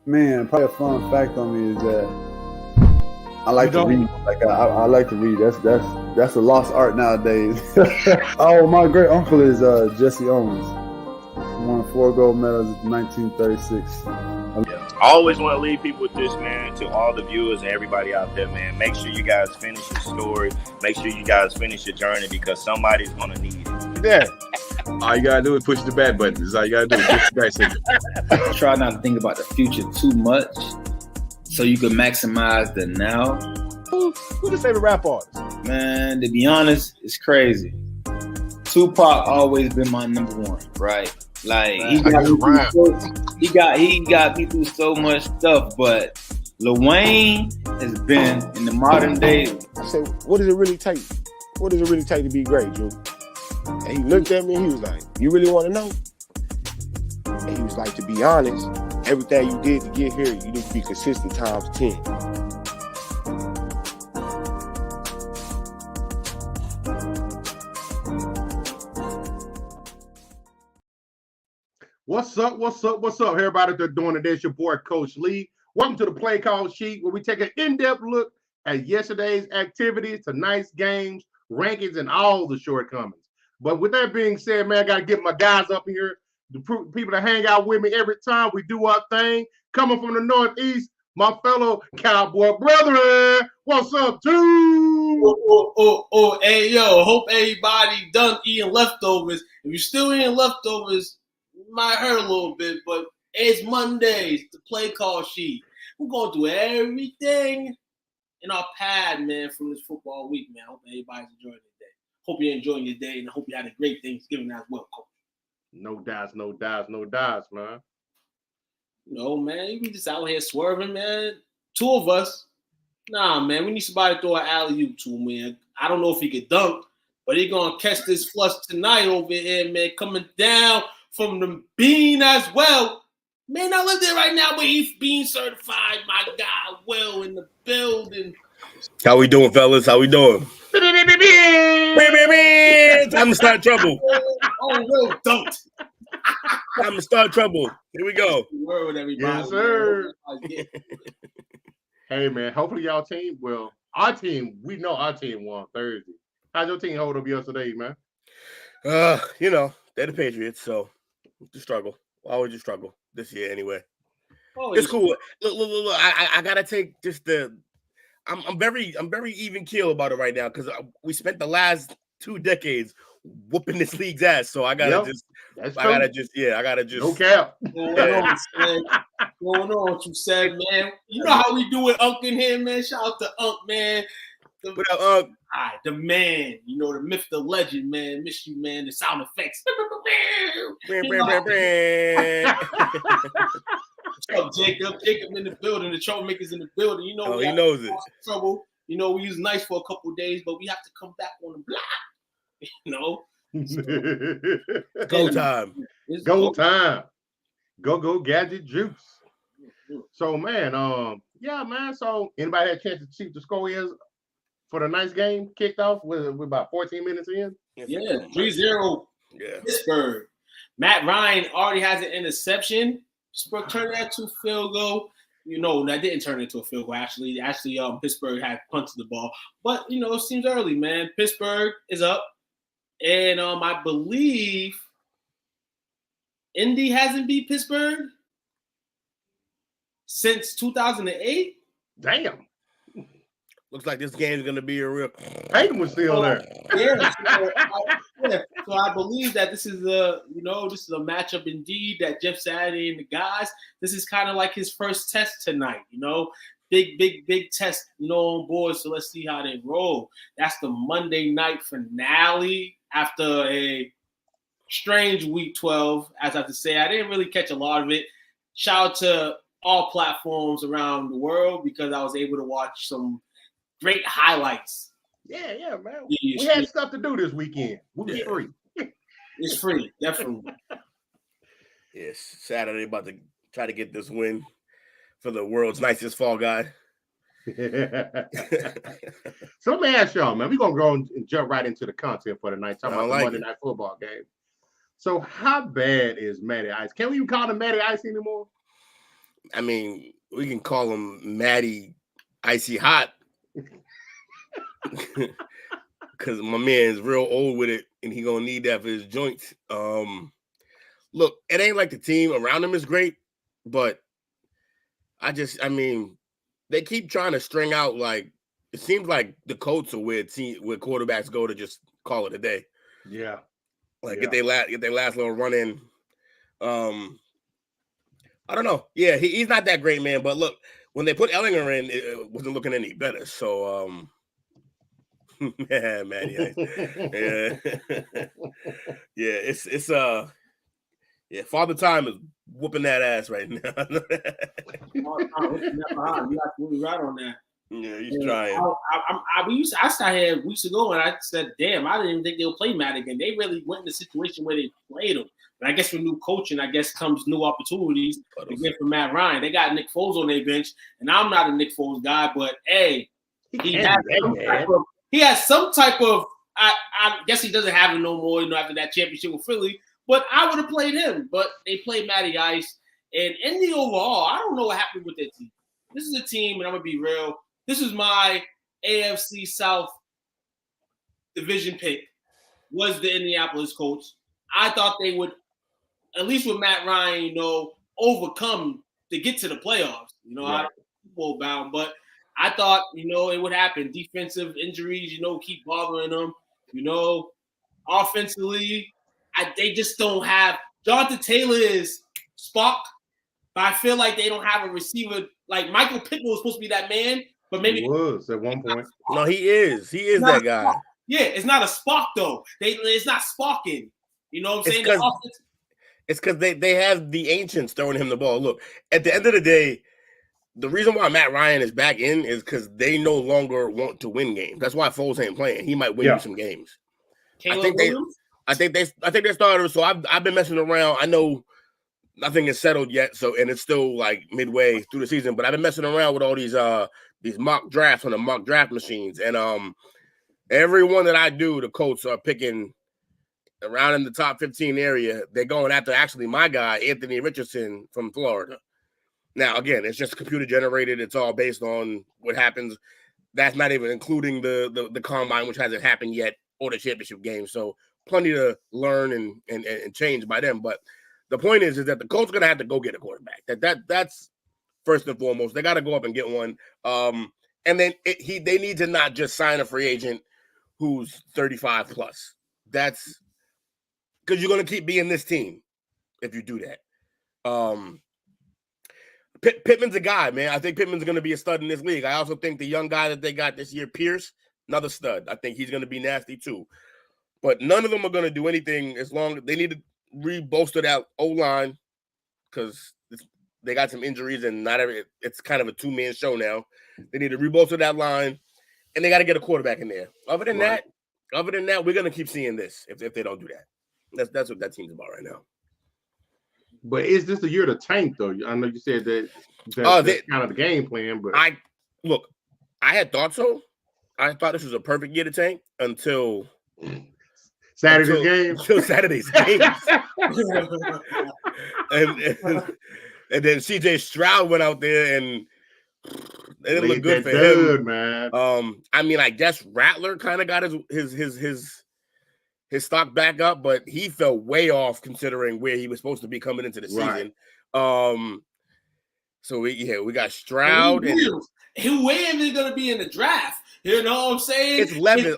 Man, probably a fun fact on me is that I like to read. Like I like to read. That's a lost art nowadays. Oh, my great uncle is Jesse Owens. Won 4 gold medals in 1936. I always want to leave people with this, man, to all the viewers and everybody out there, man. Make sure you guys finish your story. Make sure you guys finish your journey because somebody's going to need it. Yeah. All you got to do is push the back button. That's all you got to do. Push the back signal. Try not to think about the future too much so you can maximize the now. Who's your favorite rap artist? Man, to be honest, it's crazy. Tupac always been my number one, right? Like he got me through so much stuff, but Lil Wayne has been in the modern day. I said, what does it really take? What does it really take to be great, Drew? And he looked at me and he was like, you really want to know? And he was like, to be honest, everything you did to get here, you need to be consistent times 10. What's up? What's up? What's up, everybody? They're doing it. It's your boy, Coach Lee. Welcome to the Play Call Sheet, where we take an in-depth look at yesterday's activities, tonight's games, rankings, and all the shortcomings. But with that being said, man, I got to get my guys up here, the people that hang out with me every time we do our thing. Coming from the Northeast, my fellow Cowboy brethren. What's up, too? Hey, yo, hope everybody done eating leftovers. If you're still eating leftovers, might hurt a little bit, but it's Mondays, the play call sheet. We're going through everything in our pad, man, from this football week, man. I hope everybody's enjoying their day. Hope you're enjoying your day, and I hope you had a great Thanksgiving as well, Coach. No dice, man. No, man, we just out here swerving, man. Two of us. Nah, man, we need somebody to throw an alley-oop to, man. I don't know if he could dunk, but he going to catch this flush tonight over here, man, coming down from the Bean as well. Man, I live there right now, but he's being certified. My God, Will in the building. How we doing, fellas? How we doing? Time to start trouble. Oh, Will, don't. Time to start trouble. Here we go. Word with everybody. Yes, sir. Hey, man, hopefully y'all team, well, our team, we know our team won Thursday. How'd your team hold up yesterday, man? You know, they're the Patriots, so the struggle. Why would you struggle this year anyway? Oh, it's cool. Look. I gotta take just the. I'm very even keel about it right now because we spent the last 2 decades whooping this league's ass. So I gotta just. No cap. Going on what you said, man. You know how we do with Unc in here, man. Shout out to Unc, man. What up, Unc? The man, you know, the myth, the legend, man. Miss you, man. The sound effects. What's up, Jacob? Jacob in the building. The troublemakers in the building. You know, he knows it. Trouble. You know, we was nice for a couple of days, but we have to come back on the block. You know. Go time. Go time. Go gadget juice. So, man, yeah, man. So, anybody had a chance to see the score is for the night's game kicked off? We're about 14 minutes in. Yeah, 3-0. Yeah. Pittsburgh. Matt Ryan already has an interception. Pittsburgh turned that to a field goal. You know, that didn't turn into a field goal, actually. Pittsburgh had punted the ball. But, you know, it seems early, man. Pittsburgh is up. And I believe Indy hasn't beat Pittsburgh since 2008. Damn. Looks like this game is going to be a real. Peyton was still there. Yeah. So I believe that this is a matchup indeed that Jeff Saturday and the guys. This is kind of like his first test tonight. You know, big test. You know, on board. So let's see how they roll. That's the Monday night finale after a strange week 12. As I have to say, I didn't really catch a lot of it. Shout out to all platforms around the world because I was able to watch some great highlights. Yeah, man. We had stuff to do this weekend. We'll be free. It's free, definitely. Yes, Saturday about to try to get this win for the world's nicest fall guy. So let me ask y'all, man. We're gonna go and jump right into the content for tonight. Talking about the Monday Night Football game. So how bad is Matty Ice? Can we even call him Matty Ice anymore? I mean, we can call him Matty Icy Hot because my man's real old with it, and he gonna need that for his joints. Look, it ain't like the team around him is great, but I mean, they keep trying to string out like it seems like the Colts are where quarterbacks go to just call it a day. Yeah, like get their last little run in. I don't know. Yeah, he's not that great, man. But look, when they put Ellinger in, it wasn't looking any better. So, yeah, man, yeah, it's Father Time is whooping that ass right now. You absolutely right on that. Yeah, he's trying. I started here weeks ago, and I said, "Damn, I didn't even think they'll play Matt again." They really went in a situation where they played him. But I guess with new coaching, I guess comes new opportunities again for Matt Ryan. They got Nick Foles on their bench, and I'm not a Nick Foles guy, but hey, he has some type of. I guess he doesn't have it no more, after that championship with Philly. But I would have played him. But they played Matty Ice, and in the overall, I don't know what happened with that team. This is a team, and I'm gonna be real. This is my AFC South division pick. Was the Indianapolis Colts? I thought they would, at least with Matt Ryan, overcome to get to the playoffs. I don't football bound, but I thought, it would happen. Defensive injuries, keep bothering them. Offensively, they just don't have. Jonathan Taylor is Spock, but I feel like they don't have a receiver. Like Michael Pittman was supposed to be that man, but maybe he was at one point. No, he is. He is that guy. Yeah, it's not a Spock though. It's not Spocking. You know what I'm saying? It's because they have the ancients throwing him the ball. Look, at the end of the day, the reason why Matt Ryan is back in is because they no longer want to win games. That's why Foles ain't playing. He might win you some games. I think they started. So I've been messing around. I know nothing is settled yet. And it's still like midway through the season. But I've been messing around with all these mock drafts on the mock draft machines, and every one that I do, the Colts are picking around in the top 15 area. They're going after actually my guy, Anthony Richardson from Florida. Now, again, it's just computer generated. It's all based on what happens. That's not even including the combine, which hasn't happened yet, or the championship game. So plenty to learn and change by them. But the point is that the Colts are going to have to go get a quarterback. That's first and foremost. They got to go up and get one. And then they need to not just sign a free agent who's 35 plus. That's because you're going to keep being this team if you do that. Pittman's a guy, man. I think Pittman's going to be a stud in this league. I also think the young guy that they got this year, Pierce, another stud. I think he's going to be nasty too. But none of them are going to do anything as long as they need to re-bolster that O-line because they got some injuries and it's kind of a two-man show now. They need to re-bolster that line, and they got to get a quarterback in there. Other than that, we're going to keep seeing this if they don't do that. That's what that team's about right now. But is this the year to tank, though? I know you said that's kind of the game plan, but I had thought so. I thought this was a perfect year to tank until Saturday's game. Until Saturday's game. and then CJ Stroud went out there and it didn't look good for him, man. I mean, I guess Rattler kind of got his stock back up, but he fell way off considering where he was supposed to be coming into the season. So we got Stroud and where is he going to be in the draft? You know what I'm saying? It's Levis.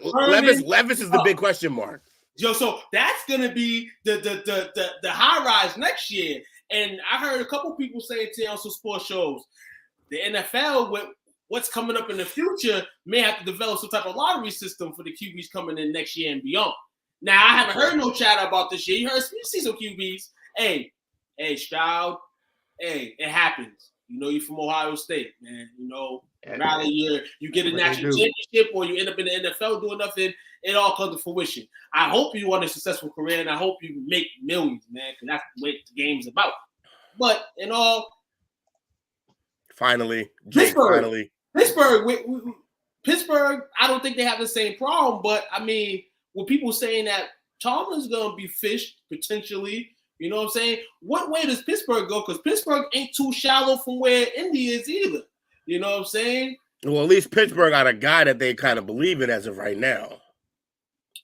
Levis is the big question mark. Yo, so that's going to be the high rise next year. And I heard a couple people saying today on some sports shows, the NFL with what's coming up in the future may have to develop some type of lottery system for the QBs coming in next year and beyond. Now, I haven't heard no chatter about this year. You see some QBs. Hey, Stroud. Hey, it happens. You're from Ohio State, man. Rather you get a national championship or you end up in the NFL doing nothing, it all comes to fruition. I hope you want a successful career, and I hope you make millions, man, because that's what the game's about. But in all, Pittsburgh, I don't think they have the same problem, but I mean, with people saying that Tomlin's going to be fished potentially You know what I'm saying? What way does Pittsburgh go? Because Pittsburgh ain't too shallow from where Indy is either. You know what I'm saying? Well, at least Pittsburgh got a guy that they kind of believe in as of right now.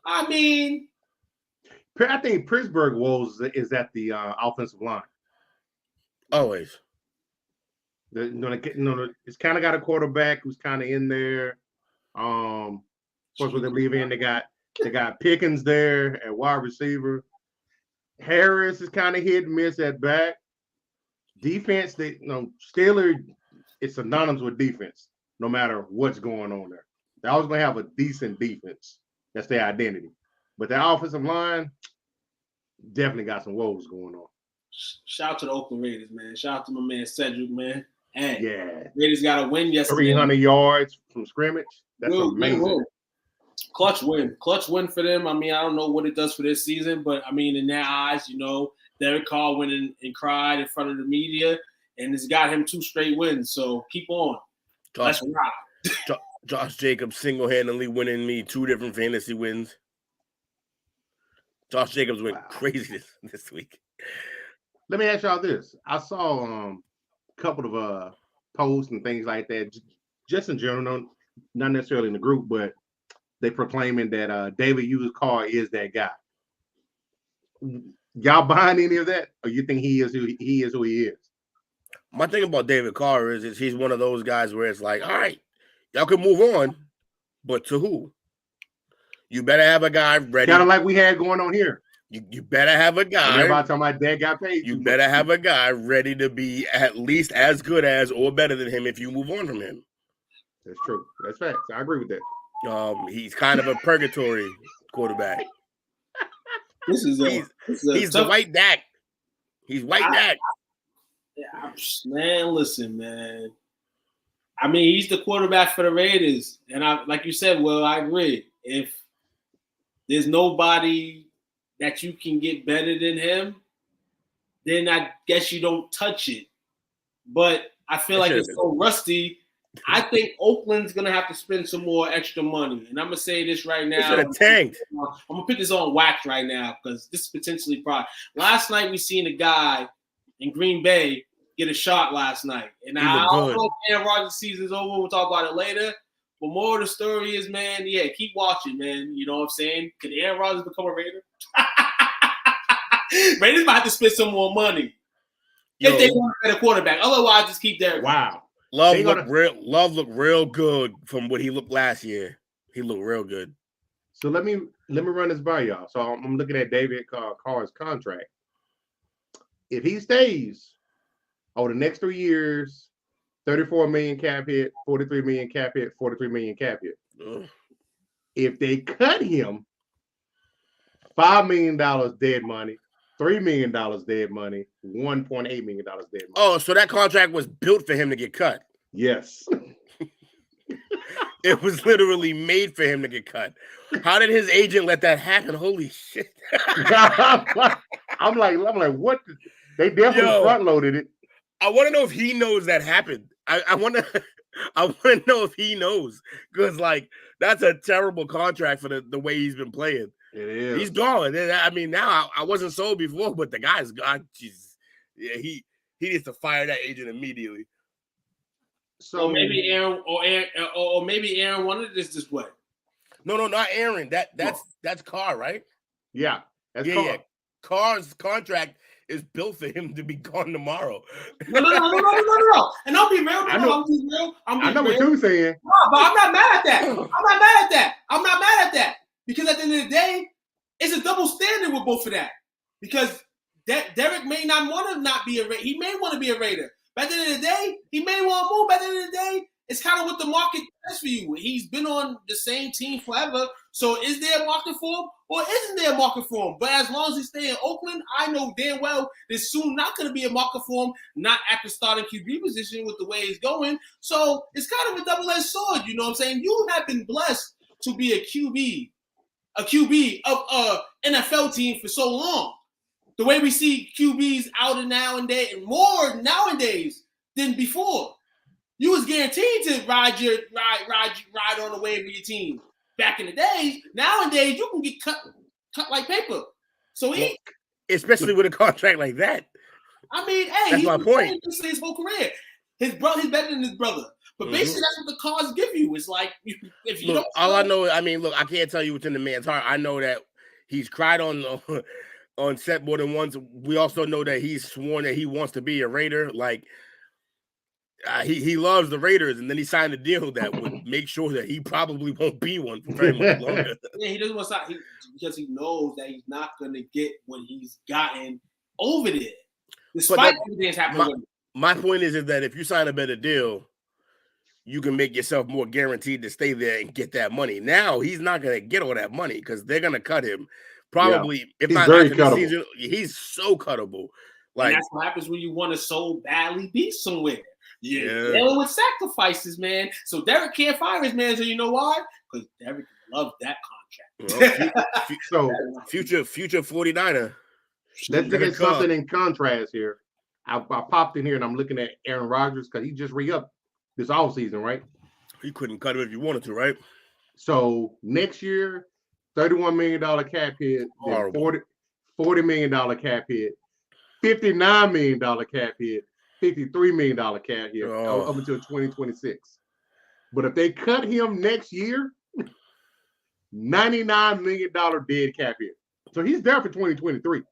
I mean, I think Pittsburgh woes is at the offensive line. Always. It's kind of got a quarterback who's kind of in there. Of course, when they leave in, they got Pickens there at wide receiver. Harris is kind of hit and miss at back. Defense, Steelers, it's synonymous with defense, no matter what's going on there. They're always going to have a decent defense. That's their identity. But their offensive line definitely got some woes going on. Shout out to the Oakland Raiders, man. Shout out to my man Cedric, man. Hey, yeah. Raiders got a win yesterday. 300 yards from scrimmage. That's amazing. Clutch win for them. I mean, I don't know what it does for this season, but I mean, in their eyes, Derek Carr went in and cried in front of the media, and it's got him 2 straight wins. So keep on. Let's ride. Josh Jacobs single-handedly winning me 2 different fantasy wins. Josh Jacobs went crazy this week. Let me ask y'all this. I saw a couple of posts and things like that, just in general, not necessarily in the group, but they proclaiming that David Hughes Carr is that guy. Y'all buying any of that, or you think he is who he is? My thing about David Carr is he's one of those guys where it's like, all right, y'all can move on, but to who? You better have a guy ready. Kind of like we had going on here. You better have a guy. Everybody talking about that got paid. You better have a guy ready to be at least as good as or better than him if you move on from him. That's true. That's facts. I agree with that. He's kind of a purgatory quarterback. He's the white Dak. He's white Dak. Man, listen, man. I mean, he's the quarterback for the Raiders, and like you said, well, I agree. If there's nobody that you can get better than him, then I guess you don't touch it. But I feel like it's so rusty. I think Oakland's going to have to spend some more extra money. And I'm going to say this right now. Should have tanked. I'm going to put this on wax right now because this is potentially probably. Last night we seen a guy in Green Bay get a shot last night. And I don't know if Aaron Rodgers' season's over. We'll talk about it later. But more of the story is, man, keep watching, man. You know what I'm saying? Could Aaron Rodgers become a Raider? Raiders might have to spend some more money if they want a better quarterback. Otherwise, just keep Derek. Wow. Love looked real good from what he looked last year. He looked real good. So let me run this by y'all. So I'm looking at David Carr's contract. If he stays over the next 3 years, 34 million cap hit, 43 million cap hit, 43 million cap hit. Ugh. If they cut him, $5 million dead money, $3 million dead money, $1.8 million dead money. Oh, so that contract was built for him to get cut. Yes. It was literally made for him to get cut. How did his agent let that happen? Holy shit. I'm like, what? They definitely front loaded it. I want to know if he knows that happened. I want to know if he knows, because that's a terrible contract for the way he's been playing. It is. He's gone. I mean, now I wasn't sold before, but the guy's gone. Jesus, yeah, he needs to fire that agent immediately. So maybe Aaron or maybe Aaron wanted this way. No, not Aaron. That's Carr, right? Yeah, that's Carr. Yeah. Carr's contract is built for him to be gone tomorrow. No. And I'll be real. I know what you're saying. No, but I'm not mad at that. Because at the end of the day, it's a double standard with both of that. Because Derek may not want to not be a Raider. He may want to be a Raider. But at the end of the day, he may want to move. But at the end of the day, it's kind of what the market does for you. He's been on the same team forever. So is there a market for him or isn't there a market for him? But as long as he stays in Oakland, I know damn well there's soon not going to be a market for him, not at the starting QB position with the way he's going. So it's kind of a double-edged sword, you know what I'm saying? You have been blessed to be a QB of an NFL team for so long. The way we see QBs out and nowadays, and more nowadays than before. You was guaranteed to ride on the wave of your team back in the days. Nowadays, you can get cut like paper. So especially with a contract like that. I mean, hey, That's he's my been point. this his whole career. His brother, he's better than his brother. But basically, that's what the cards give you. It's like if you Look, don't. all I know, I mean, look, I can't tell you what's in the man's heart. I know that he's cried on set more than once. We also know that he's sworn that he wants to be a Raider. Like he loves the Raiders, and then he signed a deal that would make sure that he probably won't be one for very much longer. Yeah, he doesn't want to because he knows that he's not going to get what he's gotten over there, despite everything that's happening with him. My point is that if you sign a better deal, you can make yourself more guaranteed to stay there and get that money. Now he's not going to get all that money because they're going to cut him. Probably, if he's not very after the cuttable. season, he's so cuttable. Like And that's what happens when you want to so badly be somewhere. Yeah. Dealing with sacrifices, man. So Derek can't fire his man. So you know why? Because Derek loved that contract. So future 49er. let's look at something in contrast here. I popped in here and I'm looking at Aaron Rodgers because he just re-upped this offseason, right? You couldn't cut him if you wanted to, right? So next year, $31 million cap hit, then $40 million cap hit, $59 million cap hit, $53 million cap hit up until 2026. But if they cut him next year, $99 million dead cap hit. So he's there for 2023.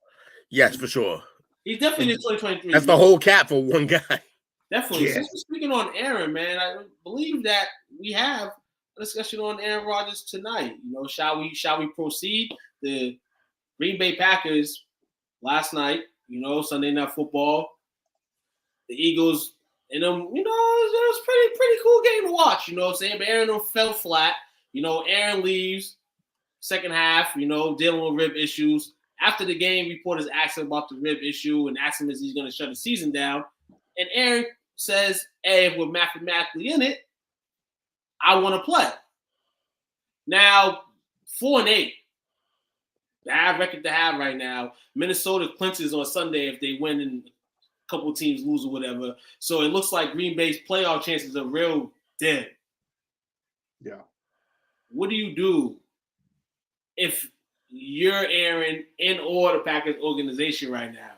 Yes, for sure. He's definitely in 2023. That's the whole cap for one guy. Definitely. Yeah. Since we're speaking on Aaron, man, I believe that we have a discussion on Aaron Rodgers tonight. You know, shall we proceed? The Green Bay Packers last night, you know, Sunday Night Football. The Eagles, you know, it was pretty cool game to watch. You know what I'm saying? But Aaron fell flat. You know, Aaron leaves second half. You know, dealing with rib issues. After the game, reporters asked him about the rib issue and asked him if he's going to shut the season down. And Aaron says, hey, if we're mathematically in it, I want to play. Now, 4-8. Bad record to have right now. Minnesota clinches on Sunday if they win and a couple teams lose or whatever. So it looks like Green Bay's playoff chances are real dead. Yeah. What do you do if you're Aaron and or the Packers organization right now?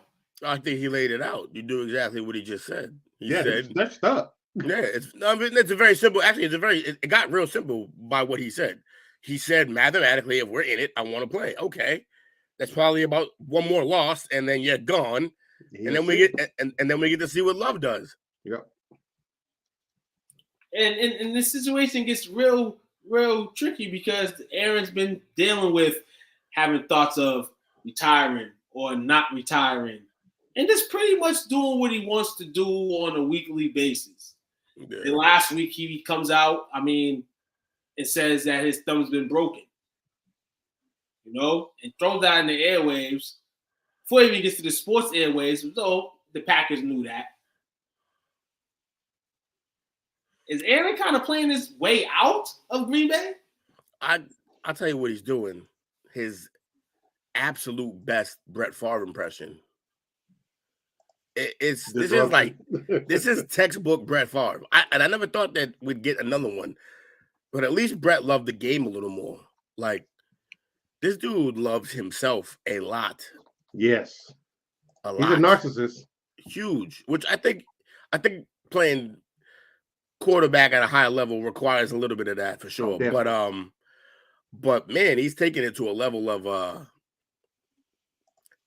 I think he laid it out. You do exactly what he just said. He said that's tough. Yeah, it's a very simple. Actually, it got real simple by what he said. He said mathematically, if we're in it, I want to play. Okay, that's probably about one more loss, and then you're gone, and then we get to see what Love does. Yeah. And this situation gets real tricky because Aaron's been dealing with having thoughts of retiring or not retiring, and just pretty much doing what he wants to do on a weekly basis. Yeah. And last week he comes out, and says that his thumb's been broken, you know, and throws that in the airwaves before he even gets to the sports airwaves, though the Packers knew that. Is Aaron kind of playing his way out of Green Bay? I'll tell you what he's doing. His absolute best Brett Favre impression. This is textbook Brett Favre. I never thought that we'd get another one, but at least Brett loved the game a little more. Like, this dude loves himself a lot. Yes, he's a narcissist. Huge, which I think playing quarterback at a high level requires a little bit of that for sure. But man, he's taking it to a level of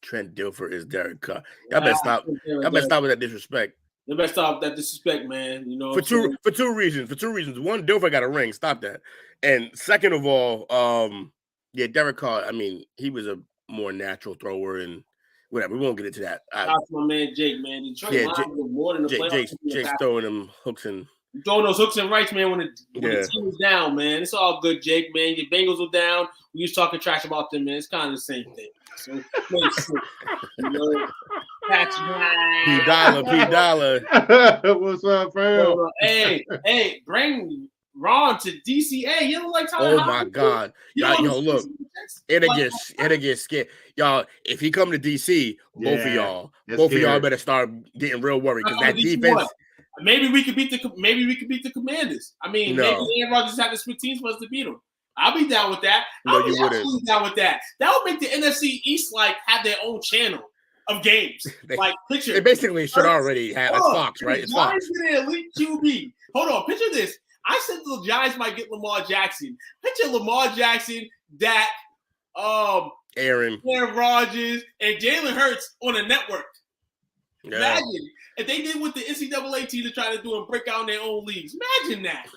Trent Dilfer is Derek Carr. Y'all better stop. Y'all better stop with that disrespect. You better stop that disrespect, man. You know, for two reasons. One, Dilfer got a ring. Stop that. And second of all, Derek Carr. I mean, he was a more natural thrower and whatever. We won't get into that. That's my man Jake, man. Jake's throwing them hooks and throwing those hooks and rights, man. When the team is down, man, it's all good, Jake, man. Your Bengals are down. We was talking trash about them, man. It's kind of the same thing. So, you know, P Dollar. What's up, fam? Hey, bring Ron to DCA. You don't like Tyler? Oh my God, yo, look, it'll get scared, y'all. If he come to DC, both of y'all better start getting real worried because that defense. Maybe we could beat the Commanders. I mean, maybe Aaron Rodgers had to switch teams for us to beat them. I'll be down with that. No, I'll be you wouldn't. absolutely down with that. That would make the NFC East like have their own channel of games. Like picture. They basically should already have. It's Fox, right? It's Fox. Giants get an elite QB. Hold on, picture this. I said the Giants might get Lamar Jackson. Picture Lamar Jackson, Dak, Aaron Rodgers, and Jalen Hurts on a network. Yeah. Imagine if they did what the NCAA team are trying to do and break out in their own leagues. Imagine that.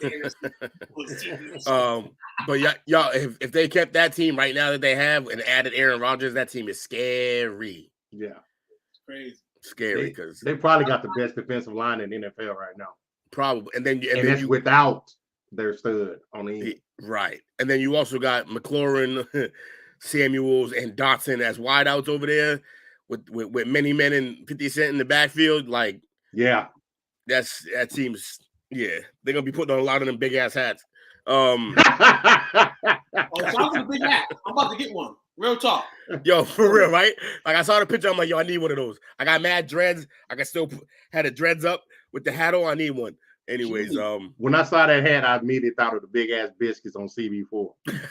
But y'all, if they kept that team right now that they have and added Aaron Rodgers, that team is scary. Yeah, it's crazy. Scary because they probably got the best defensive line in the NFL right now. Probably, and then that's without their stud on the end. Right, and then you also got McLaurin, Samuels, and Dotson as wideouts over there with many men and 50 Cent in the backfield. Like, yeah, that seems they're gonna be putting on a lot of them big ass hats. Shout out to the big hat. I'm about to get one. Real talk. Yo, for real, right? Like I saw the picture, I'm like, yo, I need one of those. I got mad dreads. I can still had the dreads up with the hat on. I need one. Anyways, when I saw that hat, I immediately thought of the big ass biscuits on CB4. Hey,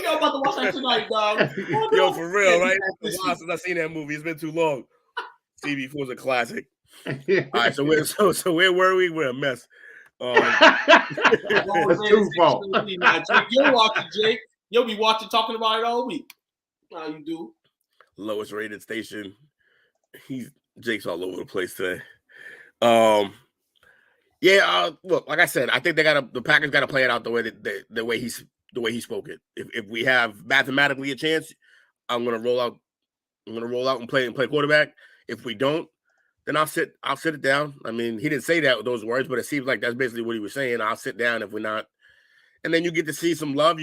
yo, about to watch that tonight, dog. Yo, for real, right? It's been a while since I've seen that movie. It's been too long. CB4 is a classic. All right, so where were we? We're a mess. It's too far. Jake, you'll watch it, Jake. You'll be watching, talking about it all week. How you do? Lowest rated station. Jake's all over the place today. Look, like I said, I think the Packers got to play it out the way he spoke it. If we have mathematically a chance, I'm gonna roll out and play quarterback. If we don't, then I'll sit it down. I mean, he didn't say that with those words, but it seems like that's basically what he was saying. I'll sit down if we're not. And then you get to see some love.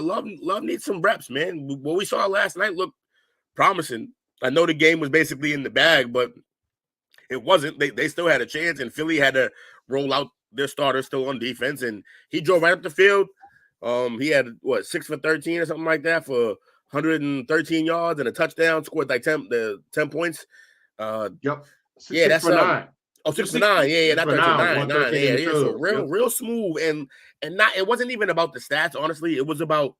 Love needs some reps, man. What we saw last night looked promising. I know the game was basically in the bag, but it wasn't. They still had a chance, and Philly had to roll out their starter still on defense, and he drove right up the field. He had 6 for 13 or something like that for 113 yards and a touchdown. Scored like 10 points. Yep. 6 for 9. Oh, 6 for 9. Yeah, not 13. 9. Yeah. So real smooth, and not. It wasn't even about the stats. Honestly, it was about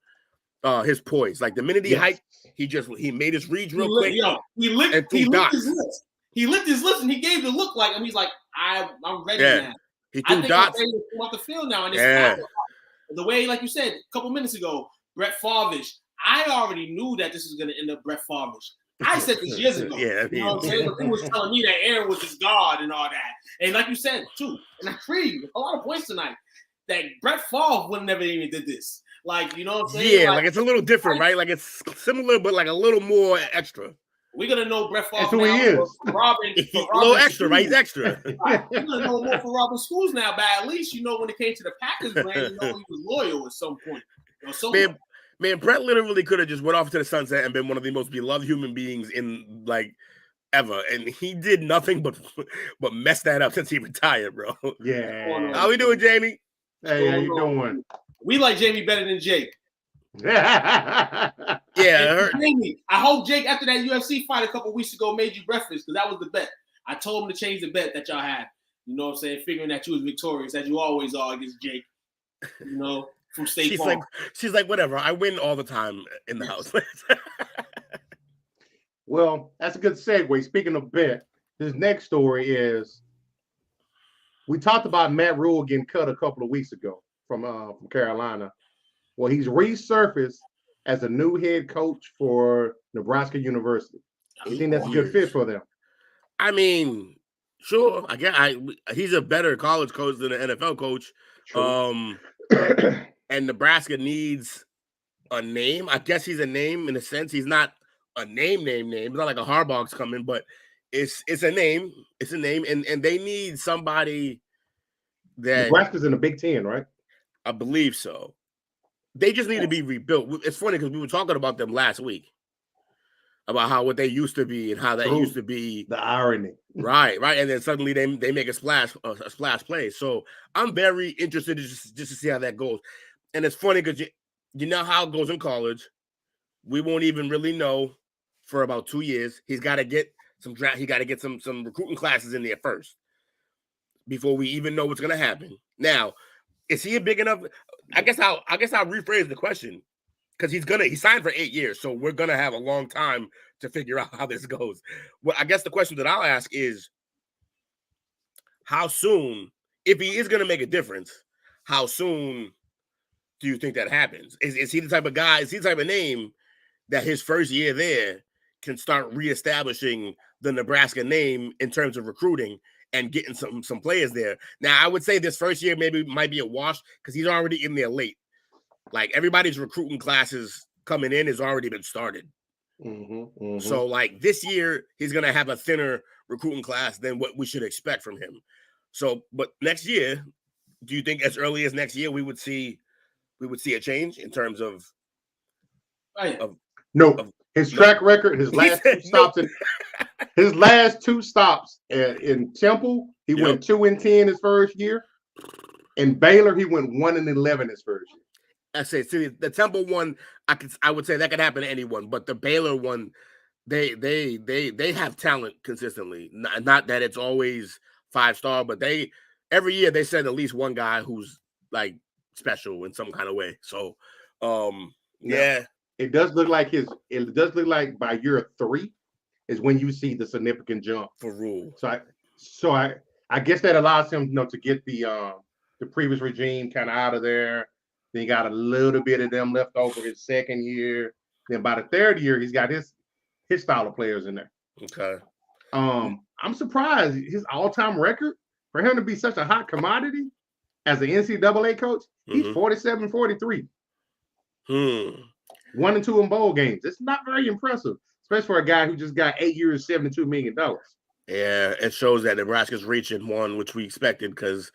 his poise. Like the minute he hiked, he made his reads real quick. He licked his lips. He licked his lips and he gave the look like him. He's like, I'm ready now. He threw dots. I'm ready to come off the field now. And the way, like you said a couple minutes ago, Brett Favre-ish, I already knew that this was going to end up Brett Favre-ish. I said this years ago. You know what I'm saying? But he was telling me that Aaron was his God and all that. And like you said, too, and I agree, a lot of points tonight, that Brett Favre would never even did this. Like, you know what I'm saying? Yeah, like it's a little different, right? Like it's similar, but like a little more extra. We're gonna know Brett Favre. That's who he is. For Robin, a little extra, right? He's extra. Right. We're gonna know more for Robin Schools now, but at least when it came to the Packers brand, he was loyal at some point. Man, Brett literally could have just went off to the sunset and been one of the most beloved human beings in like ever, and he did nothing but mess that up since he retired, bro. Yeah. How we doing, Jamie? Hey, how you doing? We like Jamie better than Jake. Yeah, Jamie, I hope Jake, after that UFC fight a couple weeks ago, made you breakfast because that was the bet. I told him to change the bet that y'all had. You know what I'm saying? Figuring that you was victorious, as you always are against Jake. You know, from State Farm. She's like, whatever. I win all the time in the house. Well, that's a good segue. Speaking of bet, this next story is we talked about Matt Rule getting cut a couple of weeks ago from Carolina. Well, he's resurfaced as a new head coach for Nebraska University. You think that's a good fit for them? I mean, sure. I guess he's a better college coach than an NFL coach. And Nebraska needs a name. I guess he's a name in a sense. He's not a name. It's not like a Harbaugh's coming, but it's a name. It's a name, and they need somebody that Nebraska's in the Big Ten, right? I believe so. They just need to be rebuilt. It's funny because we were talking about them last week about what they used to be and how that used to be. The irony, right? And then suddenly they make a splash play. So I'm very interested just to see how that goes. And it's funny because you know how it goes in college. We won't even really know for about 2 years. He's got to get some draft. He got to get some recruiting classes in there first before we even know what's going to happen. Now, Is he a big enough? I guess I'll rephrase the question, because he signed for 8 years, so we're gonna have a long time to figure out how this goes. Well, I guess the question that I'll ask is, how soon, if he is gonna make a difference, how soon do you think that happens? Is he the type of guy? Is he the type of name that his first year there can start reestablishing the Nebraska name in terms of recruiting and getting some players there? Now, I would say this first year might be a wash because he's already in there late. Like, everybody's recruiting classes coming in has already been started. So, like, this year, he's going to have a thinner recruiting class than what we should expect from him. So, but next year, do you think as early as next year we would see a change in terms of? His track record, his last two stops in Temple, he went 2-10 his first year. In Baylor, he went 1-11 his first year. I say, see, the Temple one, I would say that could happen to anyone, but the Baylor one, they have talent consistently. Not that it's always 5-star, but every year they send at least one guy who's like special in some kind of way. So, yeah. It does look like by year 3 is when you see the significant jump for Rule. So I guess that allows him, to get the previous regime kind of out of there. Then he got a little bit of them left over his second year. Then by the third year, he's got his style of players in there. Okay. I'm surprised his all-time record for him to be such a hot commodity as an NCAA coach. He's 47-43. 1-2 in bowl games. It's not very impressive, especially for a guy who just got 8 years, $72 million. Yeah, it shows that Nebraska's reaching, one, which we expected because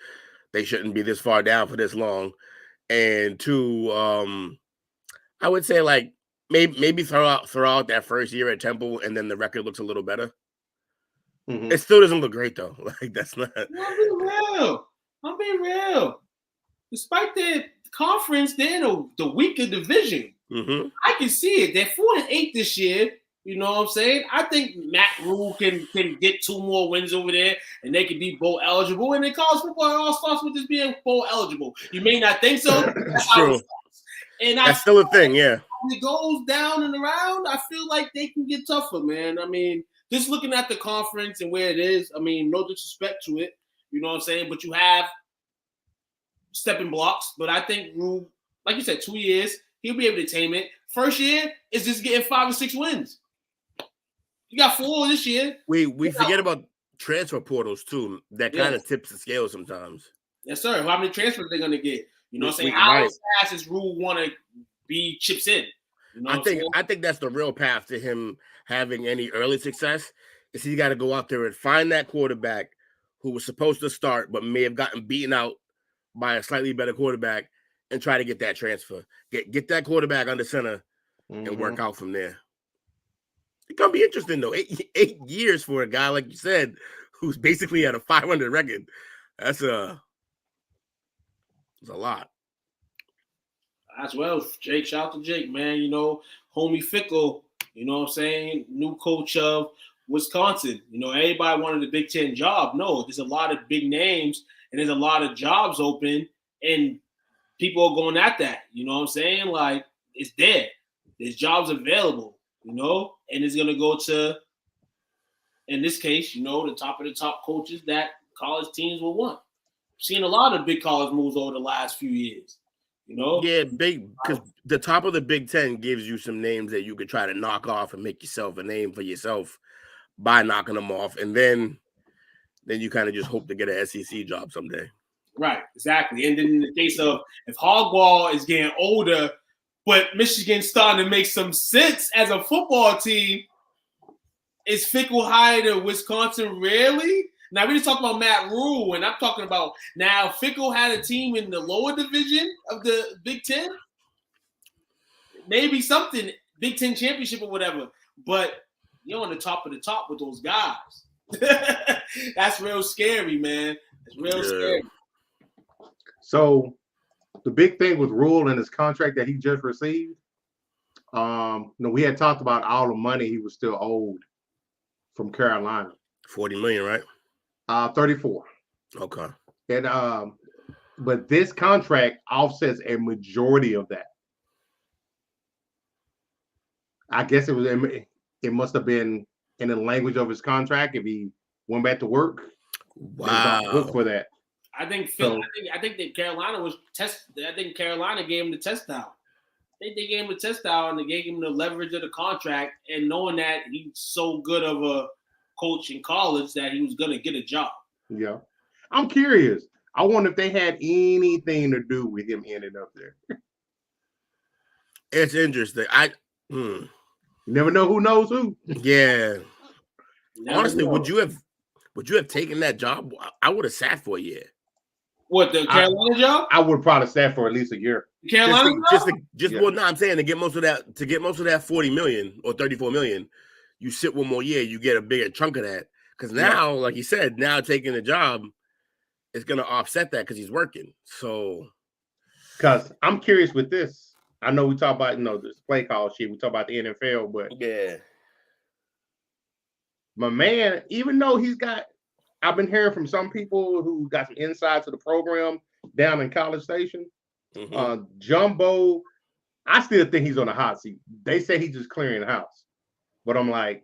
they shouldn't be this far down for this long. And 2, I would say like maybe throw out that first year at Temple, and then the record looks a little better. It still doesn't look great though. Like, that's not. I'll be real. Despite the conference, they're in the weaker division. I can see it. They're 4-8 this year. You know what I'm saying? I think Matt Rule can get 2 more wins over there, and they can be bowl eligible. And in college football, it all starts with just being bowl eligible. You may not think so. That's true. And that's still a thing, yeah. When it goes down and around, I feel like they can get tougher, man. I mean, just looking at the conference and where it is, I mean, no disrespect to it. You know what I'm saying? But you have stepping blocks. But I think Rule, like you said, 2 years, he'll be able to tame it. First year is just getting 5 or 6 wins. You got 4 this year. We forget about transfer portals too. That kind of tips the scale sometimes. Yes, sir. How many transfers they're gonna get? You know what I'm saying? How fast does Rule want to be chips in? You know I think that's the real path to him having any early success. Is he got to go out there and find that quarterback who was supposed to start but may have gotten beaten out by a slightly better quarterback and try to get that transfer. Get that quarterback under center and work out from there. It's gonna be interesting though. 8 years for a guy like you said, who's basically at a 500 record. That's a lot. As well, Jake. Shout out to Jake, man. You know, homie Fickle. You know what I'm saying? New coach of Wisconsin. You know, everybody wanted the Big Ten job. No, there's a lot of big names and there's a lot of jobs open, and people are going at that. You know what I'm saying? Like, it's there. There's jobs available. You know, and it's going to go to, in this case, you know, the top of the top coaches that college teams will want. Seen a lot of big college moves over the last few years, you know? Yeah, big, because the top of the Big Ten gives you some names that you could try to knock off and make yourself a name for yourself by knocking them off. And then you kind of just hope to get an SEC job someday. Right, exactly. And then in the case of if Hogwall is getting older, but Michigan's starting to make some sense as a football team, is Fickle hired in Wisconsin really? Now, we just talking about Matt Rule, and I'm talking about now Fickle had a team in the lower division of the Big Ten. Maybe something, Big Ten championship or whatever. But you're on the top of the top with those guys. That's real scary, man. It's real scary. So the big thing with Rule and his contract that he just received, we had talked about all the money he was still owed from Carolina. $40 million, right? 34. Okay. And But this contract offsets a majority of that. I guess it must have been in the language of his contract if he went back to work. Wow. Look for that. I think that Carolina was I think Carolina gave him the test out. I think they gave him the test out and they gave him the leverage of the contract, and knowing that he's so good of a coach in college that he was gonna get a job. Yeah, I'm curious. I wonder if they had anything to do with him ending up there. It's interesting. You never know who knows who. Yeah. Honestly, would you have taken that job? I would have sat for a year. What, the Carolina job? I would probably sat for at least a year. Carolina well, no, I'm saying to get most of that 40 million or 34 million, you sit one more year, you get a bigger chunk of that. Because now, like you said, now taking the job is gonna offset that because he's working. So, because I'm curious with this. I know we talk about this play call sheet. We talk about the NFL, but yeah, my man, even though I've been hearing from some people who got some insights of the program down in College Station. Jumbo, I still think he's on the hot seat. They say he's just clearing the house, but I'm like,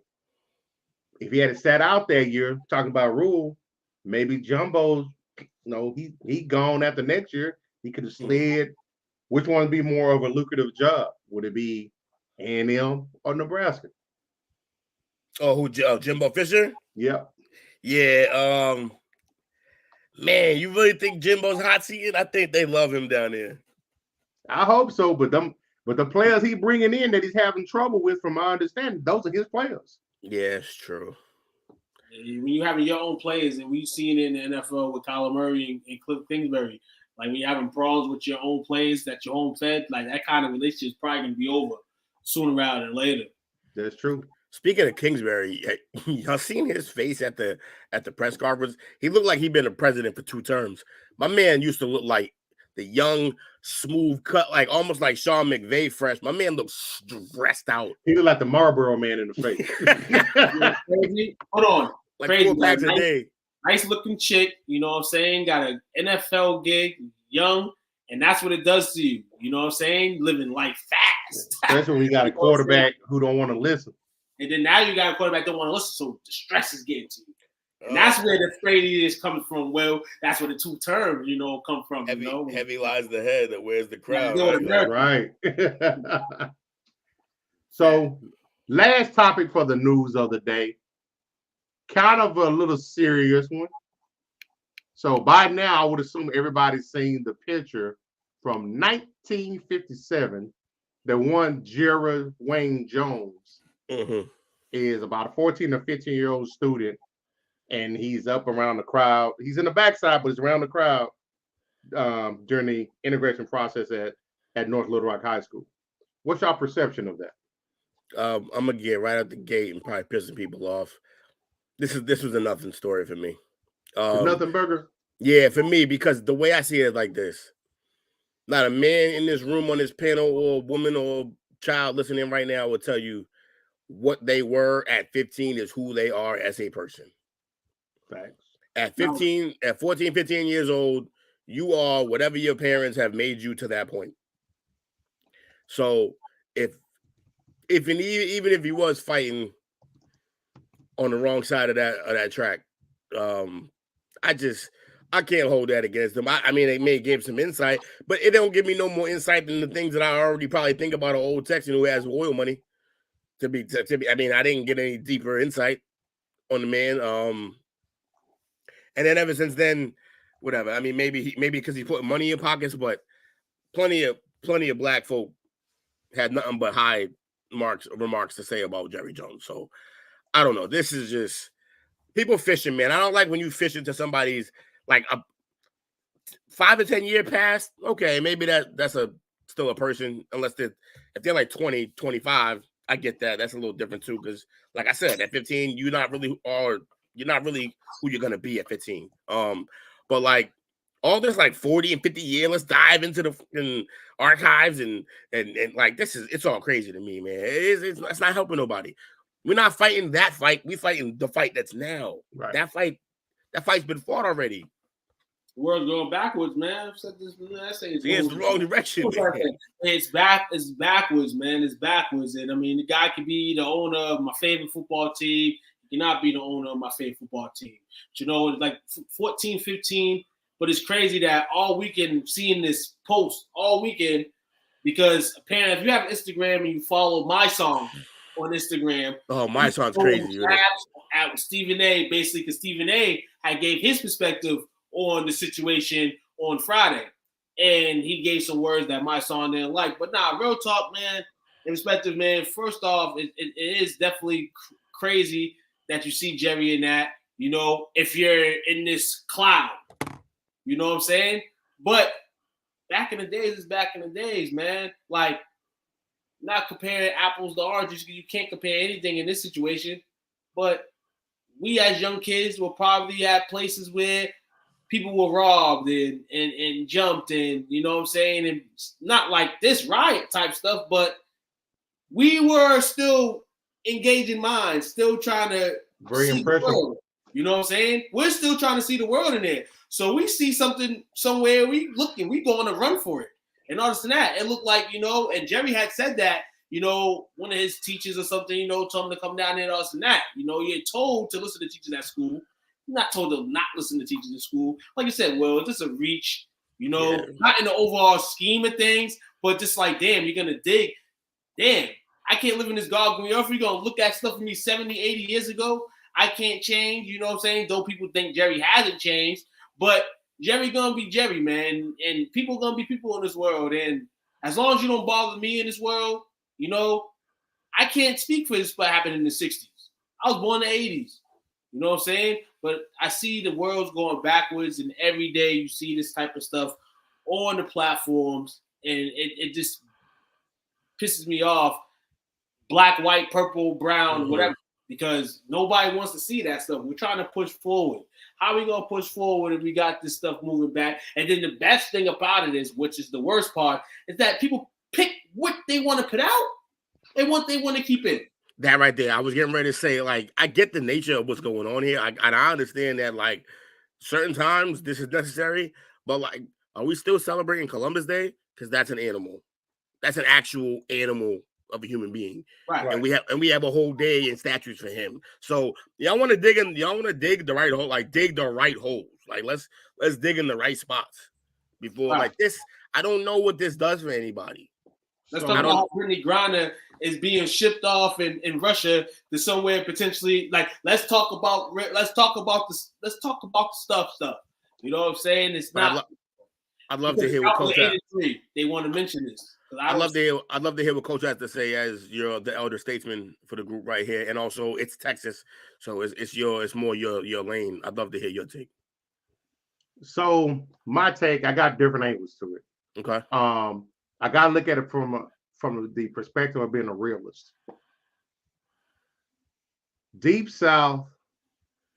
if he had sat out that year talking about Rule, maybe Jumbo's, he gone after next year. He could have slid. Which one would be more of a lucrative job? Would it be A&M or Nebraska? Oh, Jimbo Fisher? Yep. Yeah. Man, you really think Jimbo's hot seated? I think they love him down there. I hope so, but the players he bringing in that he's having trouble with, from my understanding, those are his players. Yeah, it's true. When you having your own players, and we've seen it in the NFL with Kyler Murray and Cliff Kingsbury, like when you're having problems with your own players that your own fed, like that kind of relationship is probably going to be over sooner rather than later. That's true. Speaking of Kingsbury, y'all seen his face at the press conference? He looked like he'd been a president for 2 terms. My man used to look like the young, smooth cut, like almost like Sean McVay fresh. My man looks stressed out. He looked like the Marlboro Man in the face. Crazy. Hold on. Like Crazy. 4 packs a day. Nice looking chick, you know what I'm saying? Got an NFL gig, young, and that's what it does to you. You know what I'm saying? Living life fast. Especially when you got a quarterback who don't want to listen. And then now you got a quarterback that don't want to listen, so the stress is getting to you. And that's where the crazy is coming from. Well, that's where the 2 terms, come from. Heavy lies the head that wears the crown. Right. So, last topic for the news of the day. Kind of a little serious one. So, by now, I would assume everybody's seen the picture from 1957 that one Jerry Wayne Jones is about a 14 or 15-year-old student, and he's up around the crowd. He's in the backside, but he's around the crowd during the integration process at North Little Rock High School. What's your perception of that? I'm gonna get right out the gate and probably pissing people off. This was a nothing story for me. Nothing burger? Yeah, for me, because the way I see it like this. Not a man in this room on this panel or woman or child listening right now will tell you what they were at 15 is who they are as a person. Thanks. At 14, 15 years old, you are whatever your parents have made you to that point. So even if he was fighting on the wrong side of that track, I can't hold that against them. I mean, it may give some insight, but it don't give me no more insight than the things that I already probably think about an old Texan who has oil money. To be, I mean, I didn't get any deeper insight on the man. And then ever since then, whatever. I mean, maybe because he's putting money in pockets, but plenty of black folk had nothing but high remarks to say about Jerry Jones. So I don't know. This is just people fishing, man. I don't like when you fish into somebody's like a 5 or 10 year past. Okay, maybe that's still a person, unless if they're like 20, 25. I get that. That's a little different too, because like I said, at 15, you're not really who you're gonna be at 15. But like all this like 40 and 50 year, let's dive into the archives and like it's all crazy to me, man. It's not helping nobody. We're not fighting that fight. We're fighting the fight that's now. Right. That fight's been fought already. The world's going backwards, man. I've said this, man. I say it's the wrong direction. It's backwards, man. It's backwards. And I mean, the guy could be the owner of my favorite football team. He cannot be the owner of my favorite football team. But, you know, it's like 14, 15. But it's crazy that all weekend seeing this post all weekend, because apparently if you have Instagram and you follow My Song on Instagram. Oh, My Song's crazy. At Stephen A, basically, because Stephen A had gave his perspective on the situation on Friday. And he gave some words that My Song didn't like. But nah, real talk, man, in perspective, man, first off, it is definitely crazy that you see Jerry in that, you know, if you're in this cloud. You know what I'm saying? But back in the days is back in the days, man. Like, not comparing apples to oranges, because you can't compare anything in this situation. But we as young kids will probably at places where people were robbed and jumped and, you know what I'm saying? And not like this riot type stuff, but we were still engaging minds, still trying to see the world. You know what I'm saying? We're still trying to see the world in there. So we see something somewhere, we looking, we going to run for it. And other than that, it looked like, you know, and Jerry had said that, you know, one of his teachers or something, you know, told him to come down there and us and that. You know, you're told to listen to teachers at school. You're not told to not listen to teachers in school. Like you said, well, this is a reach, you know, not in the overall scheme of things, but just like, damn, you're going to dig. Damn, I can't live in this gargoyle earth. You're going to look at stuff from me 70, 80 years ago. I can't change, you know what I'm saying? Though people think Jerry hasn't changed, but Jerry gonna be Jerry, man. And people gonna be people in this world. And as long as you don't bother me in this world, you know, I can't speak for this what happened in the 60s. I was born in the 80s. You know what I'm saying? But I see the world's going backwards, and every day you see this type of stuff on the platforms, and it just pisses me off. Black, white, purple, brown, whatever. Because nobody wants to see that stuff. We're trying to push forward. How are we going to push forward if we got this stuff moving back? And then the best thing about it is, which is the worst part, is that people pick what they want to put out and what they want to keep in. That right there. I was getting ready to say, like, I get the nature of what's going on here. I understand that, like, certain times this is necessary. But, like, are we still celebrating Columbus Day? Because that's an animal. That's an actual animal of a human being, right? And we have a whole day and statues for him. So y'all want to dig the right hole, like dig the right holes. Like let's dig in the right spots before like this. I don't know what this does for anybody. Let's talk about how Brittany Griner is being shipped off in Russia to somewhere potentially. Like let's talk about the stuff. You know what I'm saying? It's not. I'd love to hear what Coach. They want to mention this. I'd love to hear what Coach has to say as you're the elder statesman for the group right here, and also it's Texas, so it's more your lane. I'd love to hear your take. So my take, I got different angles to it. Okay. I gotta look at it from the perspective of being a realist. Deep South,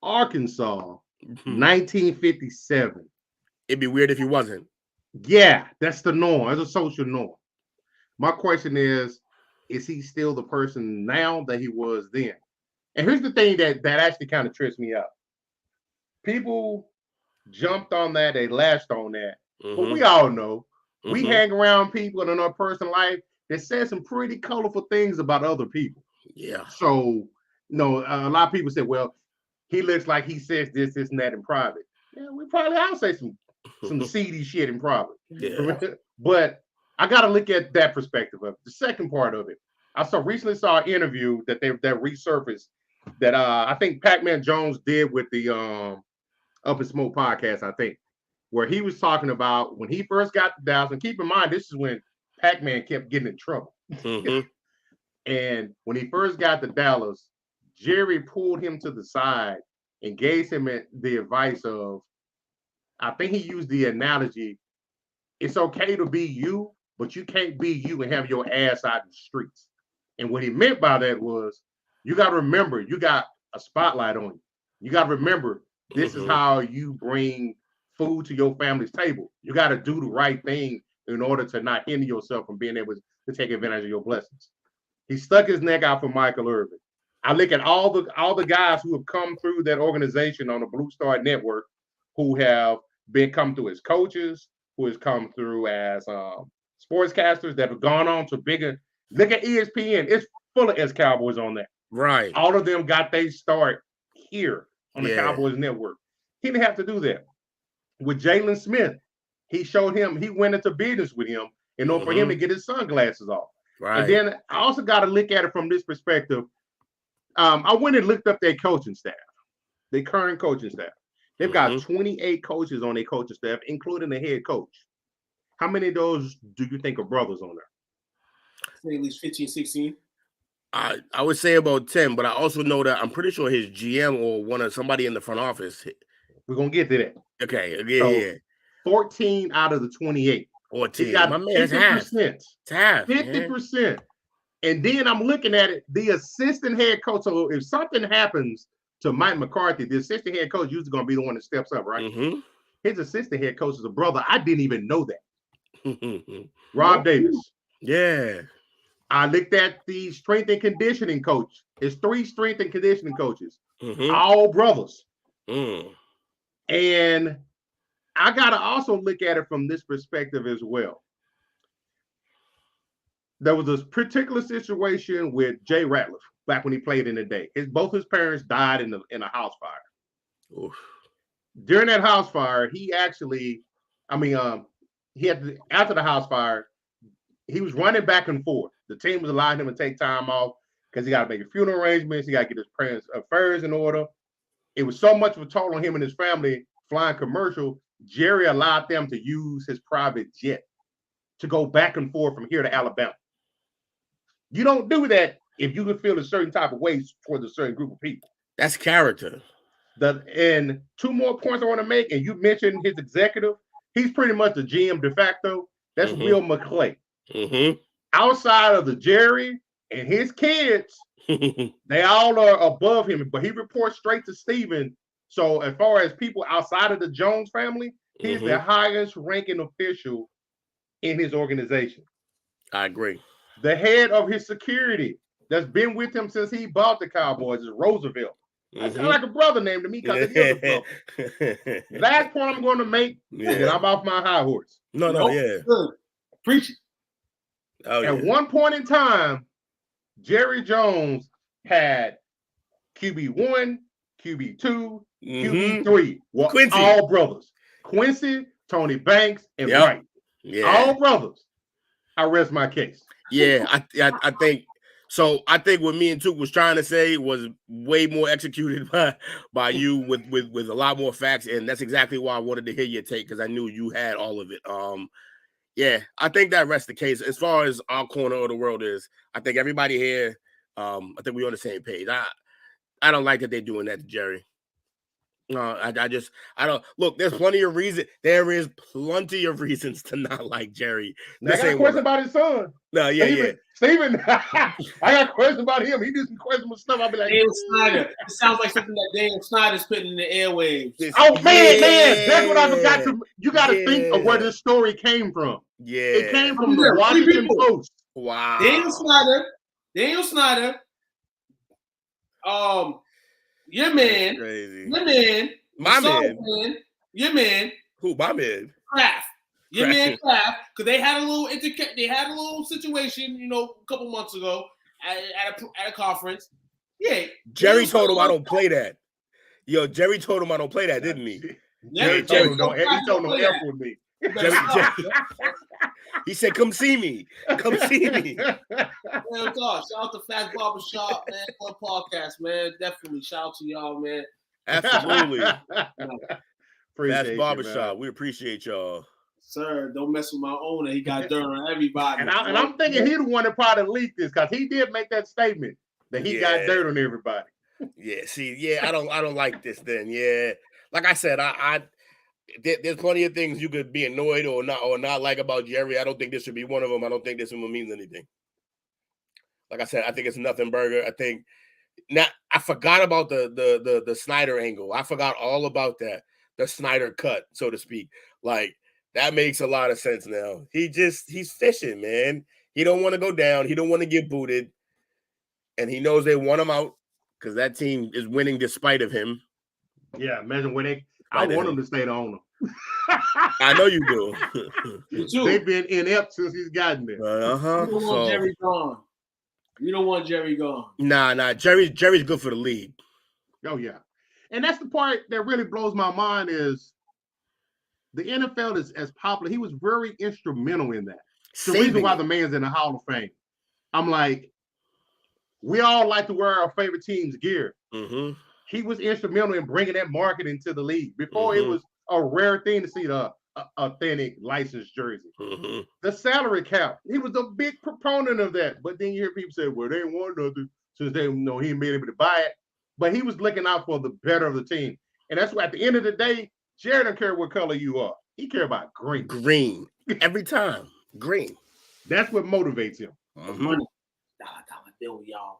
Arkansas, 1957. It'd be weird if he wasn't. Yeah, that's the norm. It's a social norm. My question is he still the person now that he was then? And here's the thing that actually kind of trips me out. People jumped on that, they lashed on that. But we all know we hang around people in our personal life that said some pretty colorful things about other people. Yeah. So, you know, a lot of people say, well, he looks like he says this and that in private. Yeah, we probably all say some seedy shit in private. Yeah. But I got to look at that perspective of the second part of it. I recently saw an interview that resurfaced that I think Pac-Man Jones did with the Up in Smoke podcast, I think, where he was talking about when he first got to Dallas. And keep in mind, this is when Pac-Man kept getting in trouble. And when he first got to Dallas, Jerry pulled him to the side and gave him the advice of, I think he used the analogy, it's okay to be you, but you can't be you and have your ass out in the streets. And what he meant by that was, you got to remember, you got a spotlight on you. You got to remember, this is how you bring food to your family's table. You got to do the right thing in order to not hinder yourself from being able to take advantage of your blessings. He stuck his neck out for Michael Irvin. I look at all the guys who have come through that organization on the Blue Star Network who have come through as coaches, who has come through as sportscasters that have gone on to bigger. Look at ESPN; it's full of ex-Cowboys on there. Right. All of them got their start here on the Cowboys Network. He didn't have to do that. With Jalen Smith, he showed him, he went into business with him in order for him to get his sunglasses off. Right. And then I also got to look at it from this perspective. I went and looked up their coaching staff, their current coaching staff. They've got 28 coaches on their coaching staff, including the head coach. How many of those do you think are brothers on there? At least 15, 16. I would say about 10, but I also know that I'm pretty sure his GM or somebody in the front office. We're gonna get to that. Okay, so 14 out of the 28. 14. Got my man, 50%. It's half. 50%. And then I'm looking at it, the assistant head coach. So if something happens to Mike McCarthy, the assistant head coach usually gonna be the one that steps up, right? His assistant head coach is a brother. I didn't even know that. Rob Davis. Yeah. I looked at the strength and conditioning coach. It's 3 strength and conditioning coaches, all brothers. And I got to also look at it from this perspective as well. There was a particular situation with Jay Ratliff back when he played in the day. Both his parents died in a house fire. Oof. During that house fire, he actually, after the house fire, he was running back and forth. The team was allowing him to take time off because he got to make funeral arrangements. He got to get his parents' affairs in order. It was so much of a toll on him and his family flying commercial. Jerry allowed them to use his private jet to go back and forth from here to Alabama. You don't do that if you can feel a certain type of way towards a certain group of people. That's character. And 2 more points I want to make, and you mentioned his executive. He's pretty much the GM de facto. That's Will McClay. Outside of the Jerry and his kids, they all are above him, but he reports straight to Steven. So as far as people outside of the Jones family, he's the highest ranking official in his organization. I agree. The head of his security that's been with him since he bought the Cowboys is Roosevelt. That's kind of like a brother name to me because it is a brother. Last point I'm going to make, and I'm off my high horse. Good. Preach it. At one point in time, Jerry Jones had QB1, QB2, QB3. Well, Quincy. All brothers. Quincy, Tony Banks, and Wright. All brothers. I rest my case. Yeah, I think so. I think what me and Took was trying to say was way more executed by you with a lot more facts, and that's exactly why I wanted to hear your take because I knew you had all of it. Yeah, I think that rests the case. As far as our corner of the world is, I think everybody here, I think we're on the same page. I don't like that they're doing that to Jerry. No, I don't look. There's plenty of reason. There is plenty of reasons to not like Jerry. Now, I got a question about his son. No, Steven, I got a question about him. He did some questionable stuff. I'll be like, Daniel Snyder. It sounds like something that Daniel Snyder's putting in the airwaves. Man, that's what I forgot to. You got to think of where this story came from. Yeah, it came from the Washington Post. Wow. Daniel Snyder. Your man. Crazy. My man. Who? My man. Kraft. Your man Kraft. Because they had a little situation, a couple months ago at a conference. Yeah. Jerry told him I don't play that. Yo, Jerry told him I don't play that, didn't he? Yeah, he told him don't F with me. Jerry, he said, "Come see me. Come see me." Man, God, shout out to Fat Barbershop, man. Good podcast, man. Definitely shout out to y'all, man. Absolutely. That's Barbershop. You, we appreciate y'all. Sir, don't mess with my owner. He got dirt on everybody. And I'm thinking he the one that probably leaked this because he did make that statement that he got dirt on everybody. Yeah. See, I don't like this. Then, like I said, there's plenty of things you could be annoyed or not like about Jerry. I don't think this should be one of them. I don't think this one means anything. Like I said, I think it's nothing burger. I think now I forgot about the Snyder angle. I forgot all about that. The Snyder cut, so to speak. Like that makes a lot of sense now. He's fishing, man. He don't want to go down. He don't want to get booted. And he knows they want him out because that team is winning despite of him. Yeah, imagine when I want him to stay the owner. I know you do. Me too. They've been inept since he's gotten there. Uh-huh. We don't want Jerry gone. We don't want Jerry gone. Nah. Jerry's good for the league. Oh yeah, and that's the part that really blows my mind is the NFL is as popular. He was very instrumental in that. It's the reason why the man's in the Hall of Fame. I'm like, we all like to wear our favorite team's gear. Mm-hmm. He was instrumental in bringing that marketing to the league. Before it was a rare thing to see the authentic licensed jersey. Mm-hmm. The salary cap, he was a big proponent of that. But then you hear people say, well, they didn't want nothing since they know he made able to buy it. But he was looking out for the better of the team. And that's why at the end of the day, Jerry don't care what color you are. He care about green. Green. Every time. Green. That's what motivates him. Mm-hmm. Dollar bill, y'all.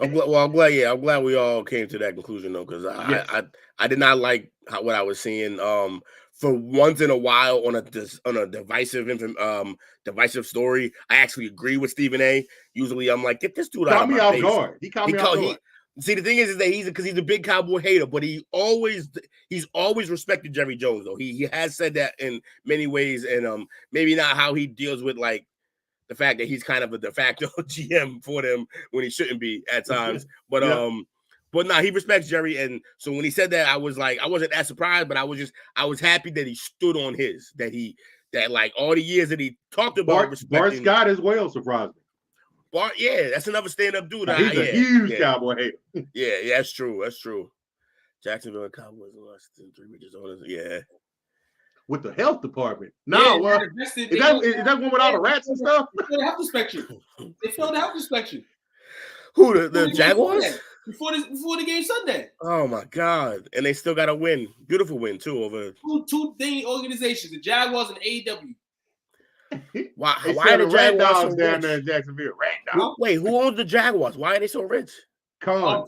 I'm glad we all came to that conclusion though, because I did not like what I was seeing. For once in a while on a divisive story, I actually agree with Stephen A. Usually, I'm like, get this dude out of my face. He caught me off guard. See, the thing is that he's a big Cowboy hater, but he's always respected Jerry Jones though. He has said that in many ways, and maybe not how he deals with like the fact that he's kind of a de facto GM for them when he shouldn't be at times. But he respects Jerry, and so when he said that, I wasn't that surprised, but I was happy that he stood on his that like all the years that he talked about Bart Scott as well surprised me. Bart, that's another stand-up dude. He's a huge Cowboy hater. Yeah, that's true. Jacksonville Cowboys lost 3 weeks on. Yeah. With the health department. No, is that one with all the rats and stuff? They failed the health inspection. Who, the Jaguars? Before the game Sunday. Oh my God. And they still got a win. Beautiful win too over two dang organizations, the Jaguars and AEW. Why are the Jaguars so down there in Jacksonville? Wait, who owns the Jaguars? Why are they so rich? Kong.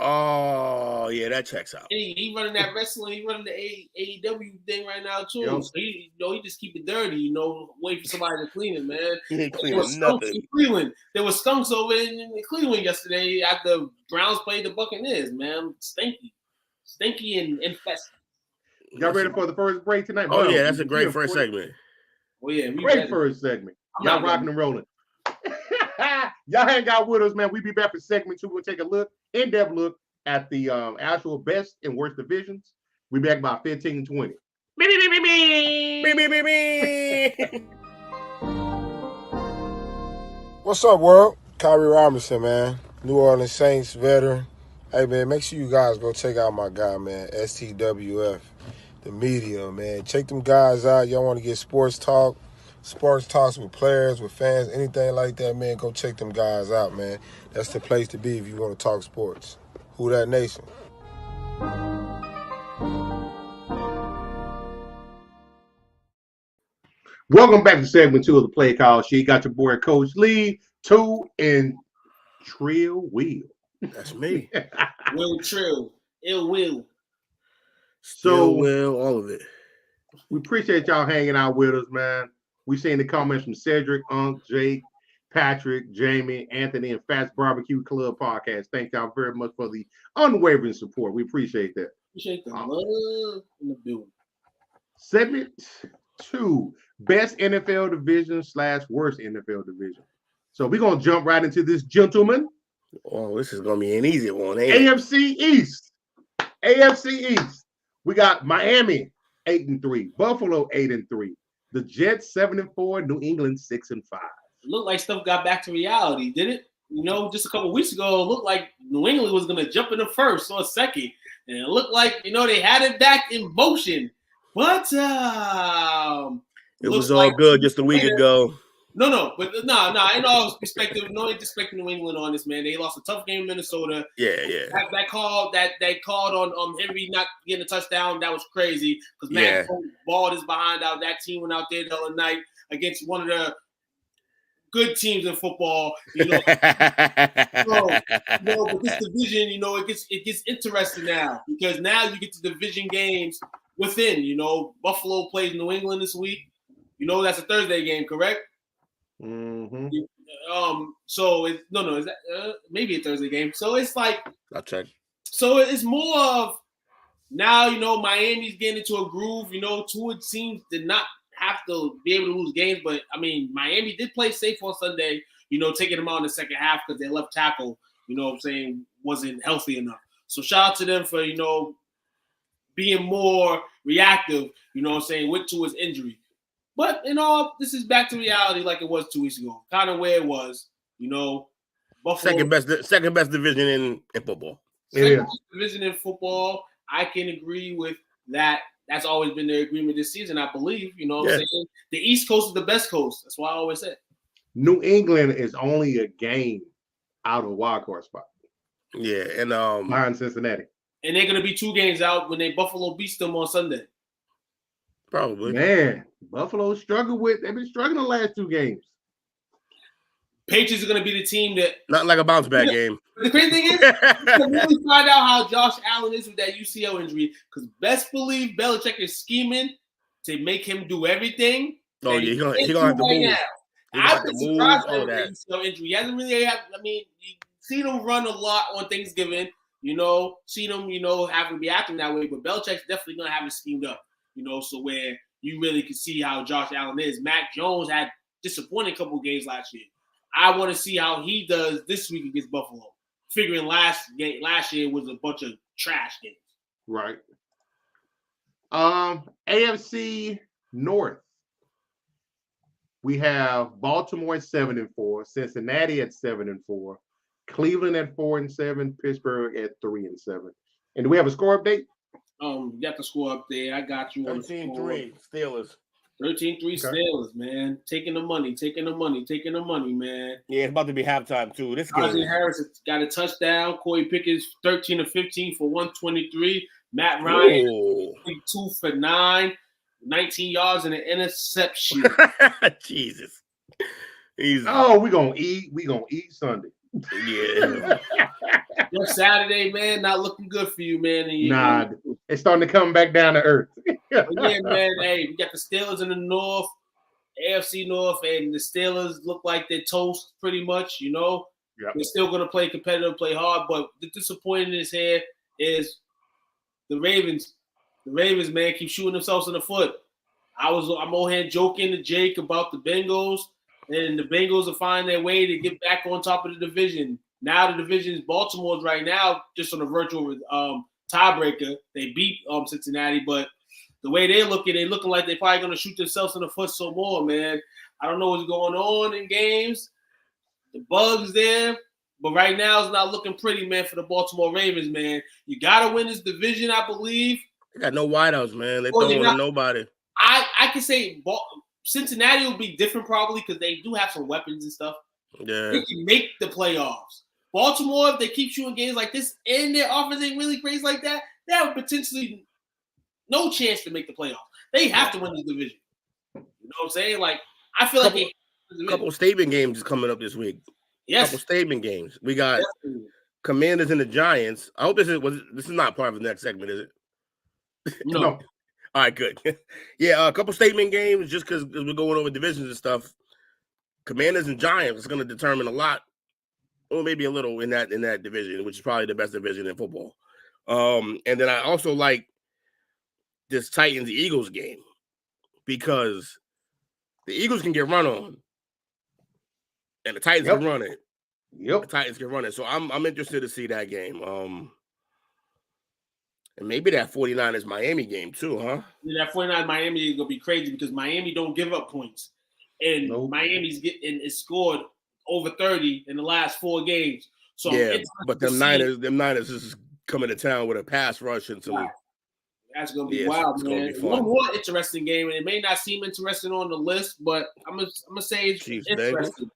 Oh, yeah, that checks out. He running that wrestling. He running the AEW thing right now too. Yo. So he just keep it dirty. Wait for somebody to clean it, man. He ain't cleaning nothing. In Cleveland, there was skunks over in Cleveland yesterday after Browns played the Buccaneers. Man, stinky and infested. Y'all ready for the first break tonight? Oh yeah, that's a great first segment. Oh yeah, great first segment. Y'all rocking and rolling. Y'all hang out with us, man. We'll be back for segment 2. We'll take a in-depth look at the actual best and worst divisions. We'll be back about 15 and 20. What's up, world? Kyrie Robinson, man. New Orleans Saints veteran. Hey, man, make sure you guys go check out my guy, man, STWF, the media, man. Check them guys out. Y'all want to get sports talks with players, with fans, anything like that, man, go check them guys out, man. That's the place to be if you want to talk sports. Who that nation? Welcome back to segment 2 of the Play Call Sheet. Got your boy Coach Lee, 2 and Trill Wheel. That's me. Will Trill. Ill Will. So Will, all of it. We appreciate y'all hanging out with us, man. We seen the comments from Cedric, Unc, Jake, Patrick, Jamie, Anthony, and Fats Barbecue Club podcast. Thank y'all very much for the unwavering support. We appreciate that. Appreciate the love in the building. Segment 2, best NFL division / worst NFL division. So we're gonna jump right into this, gentleman. Oh, this is gonna be an easy one. AFC East. We got Miami 8-3, Buffalo 8-3. The Jets 7-4, New England 6-5. It looked like stuff got back to reality, did it? Just a couple of weeks ago, it looked like New England was going to jump in the first or second. And it looked like, they had it back in motion. But it was all good just a week ago. No, in all perspective, no disrespect to New England on this, man. They lost a tough game in Minnesota. Yeah. That call that they called on Henry not getting a touchdown, that was crazy because Matt balled his behind out. That team went out there the other night against one of the good teams in football. But this division, it gets interesting now because now you get to division games within. Buffalo plays New England this week. That's a Thursday game, correct? Mm-hmm. So is that maybe a Thursday game? So it's like I'll check. So it's more of now, Miami's getting into a groove. Tua seems to not have to be able to lose games, but I mean, Miami did play safe on Sunday, taking them out in the second half because their left tackle, wasn't healthy enough. So shout out to them for, being more reactive, with Tua's injury. But, this is back to reality like it was 2 weeks ago. Kind of where it was, Buffalo. Second best division in football. Second best division in football. I can agree with that. That's always been their agreement this season, I believe. What I'm saying? The East Coast is the best coast. That's why I always say. New England is only a game out of a wild card spot. Yeah, and behind Cincinnati. And they're gonna be 2 games out when Buffalo beats them on Sunday. Probably. Man, Buffalo they've been struggling the last 2 games. Patriots are gonna be the team that not like a bounce back game. The crazy thing is, to really find out how Josh Allen is with that UCL injury, because best believe Belichick is scheming to make him do everything. Oh yeah, he's gonna have to move. I've been surprised by the UCL injury. He hasn't really you seen him run a lot on Thanksgiving. Seen him, having to be acting that way. But Belichick's definitely gonna have it schemed up. So where you really can see how Josh Allen is. Mac Jones had disappointing couple games last year. I want to see how he does this week against Buffalo. Figuring last year was a bunch of trash games. Right. AFC North. We have Baltimore at 7-4, Cincinnati at 7-4, Cleveland at 4-7, Pittsburgh at 3-7. And do we have a score update? You got the score up there. I got you on 13-3 Steelers. 13-3 Steelers, man. Taking the money, man. Yeah, it's about to be halftime, too. This Najee Harris got a touchdown. Corey Pickens, 13 of 15 for 123. Matt Ryan, 2 for 9, 19 yards and an interception. Jesus. We're going to eat. We're going to eat Sunday. Yeah. Your Saturday, man, not looking good for you, man. It's starting to come back down to earth. Yeah, man. Hey, we got the Steelers in the North, AFC North, and the Steelers look like they're toast pretty much, Yep. They're still going to play competitive, play hard, but the disappointment here is the Ravens. The Ravens, man, keep shooting themselves in the foot. I'm over here joking to Jake about the Bengals, and the Bengals are finding their way to get back on top of the division. Now the division is Baltimore's right now, just on a virtual tiebreaker. They beat Cincinnati, but the way they're looking like they're probably going to shoot themselves in the foot some more, man. I don't know what's going on in games. The bugs there. But right now, it's not looking pretty, man, for the Baltimore Ravens, man. You got to win this division, I believe. They got no wideouts, man. They throwing to nobody. I can say Cincinnati will be different probably because they do have some weapons and stuff. Yeah. They can make the playoffs. Baltimore, if they keep shooting games like this and their offense ain't really crazy like that, they have potentially no chance to make the playoffs. They have to win this division. You know what I'm saying? Like, I feel like a couple statement games is coming up this week. Yes. Couple statement games. We got Commanders and the Giants. I hope this is not part of the next segment, is it? No. All right, good. Yeah, a couple statement games just because we're going over divisions and stuff. Commanders and Giants is going to determine a lot, or maybe a little in that division, which is probably the best division in football. And then I also like this Titans-Eagles game because the Eagles can get run on, and the Titans can run it. Yep, the Titans can run it. So I'm interested to see that game. And maybe that 49ers Miami game too, huh? Yeah, that 49ers Miami is gonna be crazy because Miami don't give up points, and Miami's is scored over 30 in the last 4 games. So yeah, but them Niners is coming to town with a pass rush and some. Wow. That's gonna be wild, man. One more interesting game, and it may not seem interesting on the list, but I'm gonna say it's interesting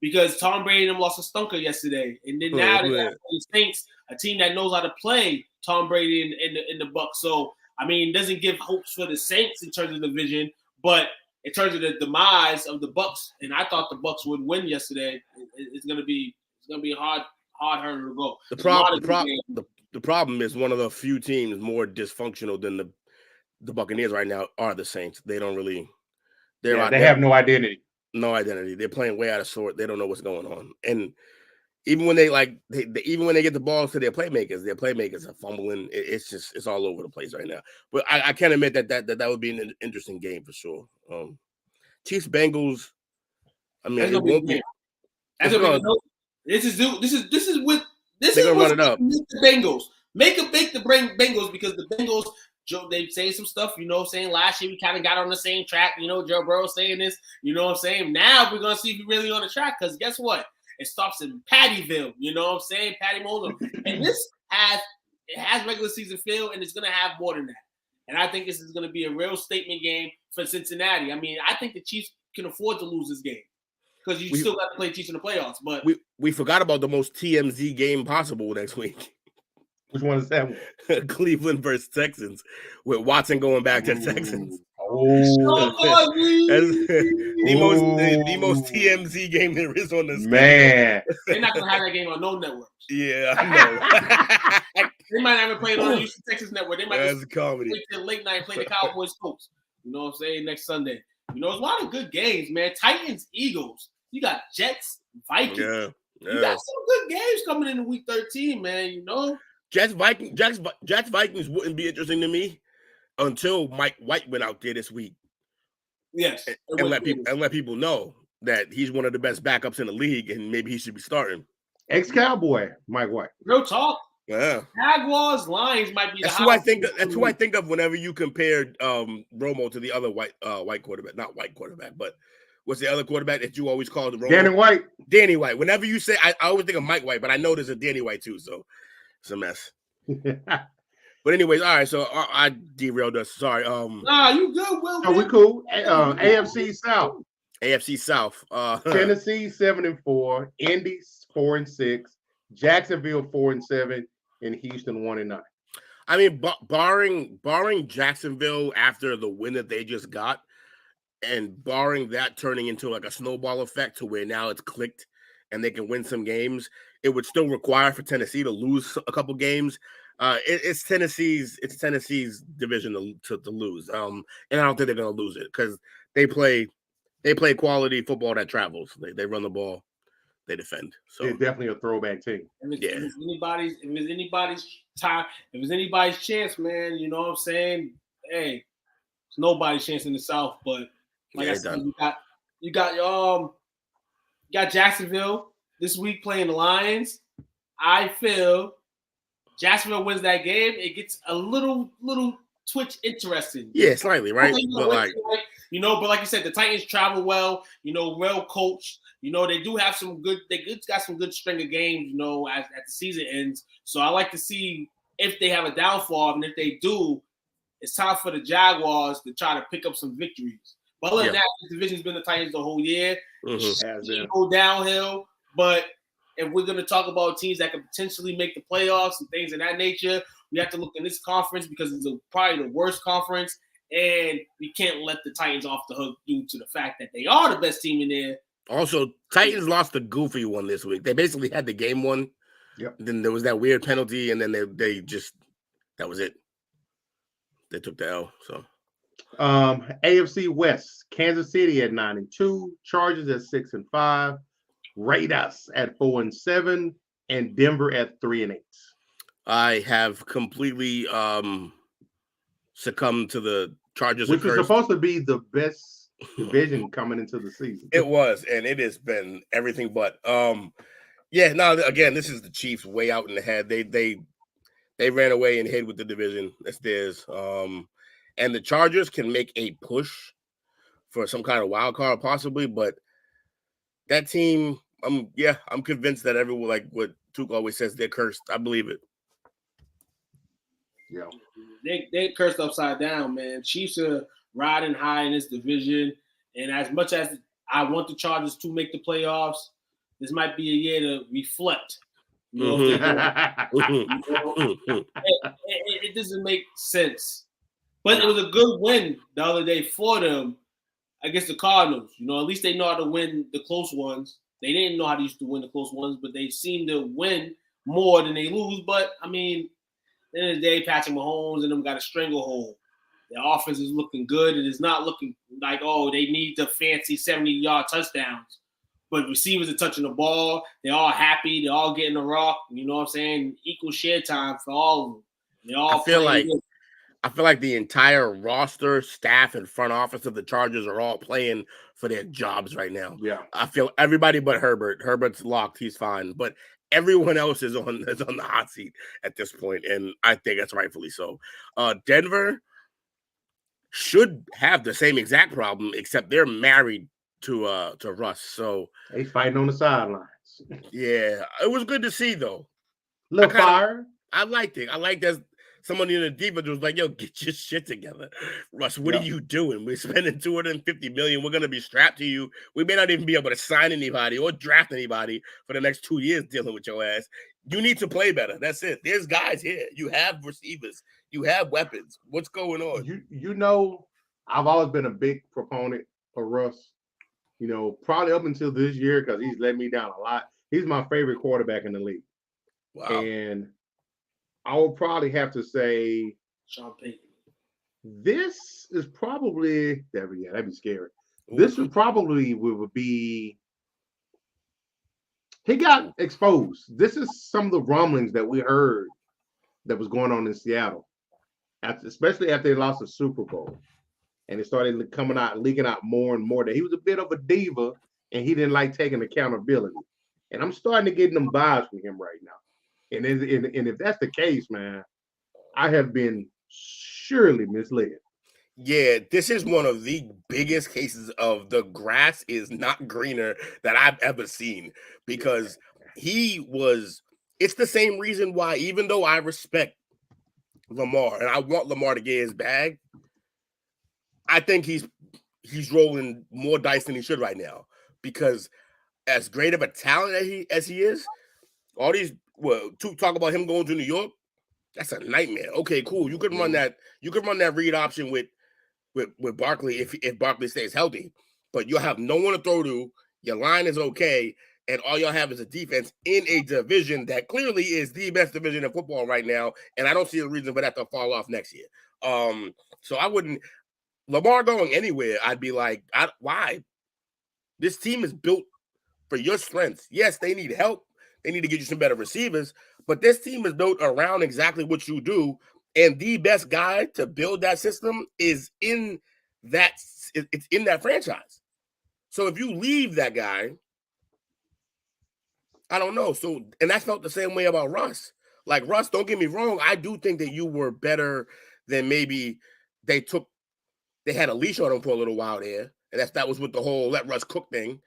because Tom Brady and them lost a stunker yesterday, and then now they got the Saints, a team that knows how to play Tom Brady in the Bucs. So I mean, it doesn't give hopes for the Saints in terms of the division, but in terms of the demise of the Bucs, and I thought the Bucs would win yesterday. It's gonna be a hard hurdle to go. The problem is one of the few teams more dysfunctional than the Buccaneers right now are the Saints. They don't really. They have no identity. No identity. They're playing way out of sort. They don't know what's going on. And even when they even when they get the balls to their playmakers are fumbling. It's all over the place right now. But I can't admit that would be an interesting game for sure. Chiefs Bengals. I mean, it won't be. This is what they're gonna run it up. The Bengals make the Bengals because the Bengals. Joe, they say some stuff, saying last year we kind of got on the same track, Joe Burrow saying this, what I'm saying? Now we're going to see if we're really on the track because guess what? It stops in Pattyville, Patty Mahomes. And this has regular season feel and it's going to have more than that. And I think this is going to be a real statement game for Cincinnati. I mean, I think the Chiefs can afford to lose this game because you still got to play Chiefs in the playoffs. But we forgot about the most TMZ game possible next week. Which one is that one? Cleveland versus Texans, with Watson going back to Texans. That's the most TMZ game there is on this. Man, they're not gonna have that game on no networks. Yeah, I know. They might not even play it on the Houston Texas network. They might just comedy. Wait till late night and play the Cowboys Colts. You know what I'm saying? Next Sunday. There's a lot of good games, man. Titans, Eagles. You got Jets, Vikings. Yeah. You got some good games coming into week 13, man. Jets Vikings wouldn't be interesting to me until Mike White went out there this week. Yes, and let people know that he's one of the best backups in the league, and maybe he should be starting. Ex-Cowboy Mike White. Real talk. Yeah. Jaguars, Lions might be. That's who I think. That's who I think of whenever you compare Romo to the other white quarterback. Not white quarterback, but what's the other quarterback that you always call the Romo? Danny White. Danny White. Whenever you say, I always think of Mike White, but I know there's a Danny White too. So. It's a mess. But anyways, all right. So I derailed us. Sorry. Nah, you good, Will? Oh, we cool. AFC South. AFC South. Tennessee 7-4, Indy 4-6, Jacksonville 4-7, and Houston 1-9. I mean, barring Jacksonville after the win that they just got, and barring that turning into like a snowball effect to where now it's clicked and they can win some games, it would still require for Tennessee to lose a couple games. It's Tennessee's division to lose. And I don't think they're going to lose it because they play quality football that travels. They run the ball, they defend. So it's definitely a throwback team. If it's anybody's chance, man, you know what I'm saying? Hey, it's nobody's chance in the South, but like I said, you got Jacksonville this week playing the Lions. I feel Jacksonville wins that game. It gets a little twitch interesting. Yeah, slightly, right? But like you said, the Titans travel well. Well coached. They do have some good. Got some good string of games. As the season ends. So I like to see if they have a downfall, and if they do, it's time for the Jaguars to try to pick up some victories. But other than that, the division's been the Titans the whole year. Go downhill. But if we're going to talk about teams that could potentially make the playoffs and things of that nature, we have to look in this conference because it's probably the worst conference. And we can't let the Titans off the hook due to the fact that they are the best team in there. Also, Titans lost a goofy one this week. They basically had the game won. Yep. Then there was that weird penalty, and then they just that was it. They took the L. So AFC West, Kansas City at 9-2, Chargers at 6-5, Raiders at 4-7, and Denver at 3-8. I have completely succumbed to the Chargers, which was supposed to be the best division coming into the season. It was, and it has been everything but. Again, this is the Chiefs way out in the head. They ran away and hid with the division. That's theirs. And the Chargers can make a push for some kind of wild card possibly, but that team, I'm convinced that everyone, like what Tuke always says, they're cursed. I believe it. Yeah. They cursed upside down, man. Chiefs are riding high in this division. And as much as I want the Chargers to make the playoffs, this might be a year to reflect. It doesn't make sense. But it was a good win the other day for them against the Cardinals. At least they know how to win the close ones. They didn't know how to used to win the close ones, but they seem to win more than they lose. But, I mean, at the end of the day, Patrick Mahomes and them got a stranglehold. Their offense is looking good. It is not looking like, they need the fancy 70-yard touchdowns. but receivers are touching the ball. They're all happy. They're all getting the rock. You know what I'm saying? Equal share time for all of them. They all I feel playing like good. I feel like the entire roster, staff, and front office of the Chargers are all playing for their jobs right now. Yeah. I feel everybody but Herbert. Herbert's locked; he's fine. But everyone else is on the hot seat at this point, and I think that's rightfully so. Denver should have the same exact problem, except they're married to Russ. So They fighting on the sidelines. yeah, it was good to see though. Little fire. I liked it. I liked that somebody in the defense was like, yo, get your shit together. Russ, what are you doing? We're spending $250 million. We're gonna be strapped to you. We may not even be able to sign anybody or draft anybody for the next 2 years dealing with your ass. You need to play better. That's it. There's guys here. You have receivers. You have weapons. What's going on? You know, I've always been a big proponent of Russ. You know, probably up until this year because he's let me down a lot. He's my favorite quarterback in the league. Wow. And I will probably have to say Sean Payton. This is probably that'd be scary. This would probably would be he got exposed. This is some of the rumblings that we heard that was going on in Seattle, especially after they lost the Super Bowl. And it started coming out, leaking out more and more that he was a bit of a diva and he didn't like taking accountability. And I'm starting to get them vibes from him right now. And if that's the case, man, I have been surely misled. Yeah, this is one of the biggest cases of the grass is not greener that I've ever seen because it's the same reason why, even though I respect Lamar and I want Lamar to get his bag, I think he's rolling more dice than he should right now because as great of a talent as he is, all these talk about him going to New York, that's a nightmare. Okay, cool. You could run that. You could run that read option with Barkley if Barkley stays healthy, but you'll have no one to throw to. Your line is okay, and all y'all have is a defense in a division that clearly is the best division in football right now. And I don't see a reason for that to fall off next year. So I wouldn't. Lamar going anywhere, I'd be like, why? This team is built for your strengths. Yes, they need help. They need to get you some better receivers, but this team is built around exactly what you do. And the best guy to build that system is in that franchise. So if you leave that guy, I don't know. So, and that's felt the same way about Russ. Like Russ, don't get me wrong. I do think that you were better than maybe they had a leash on him for a little while there. And that was with the whole let Russ cook thing.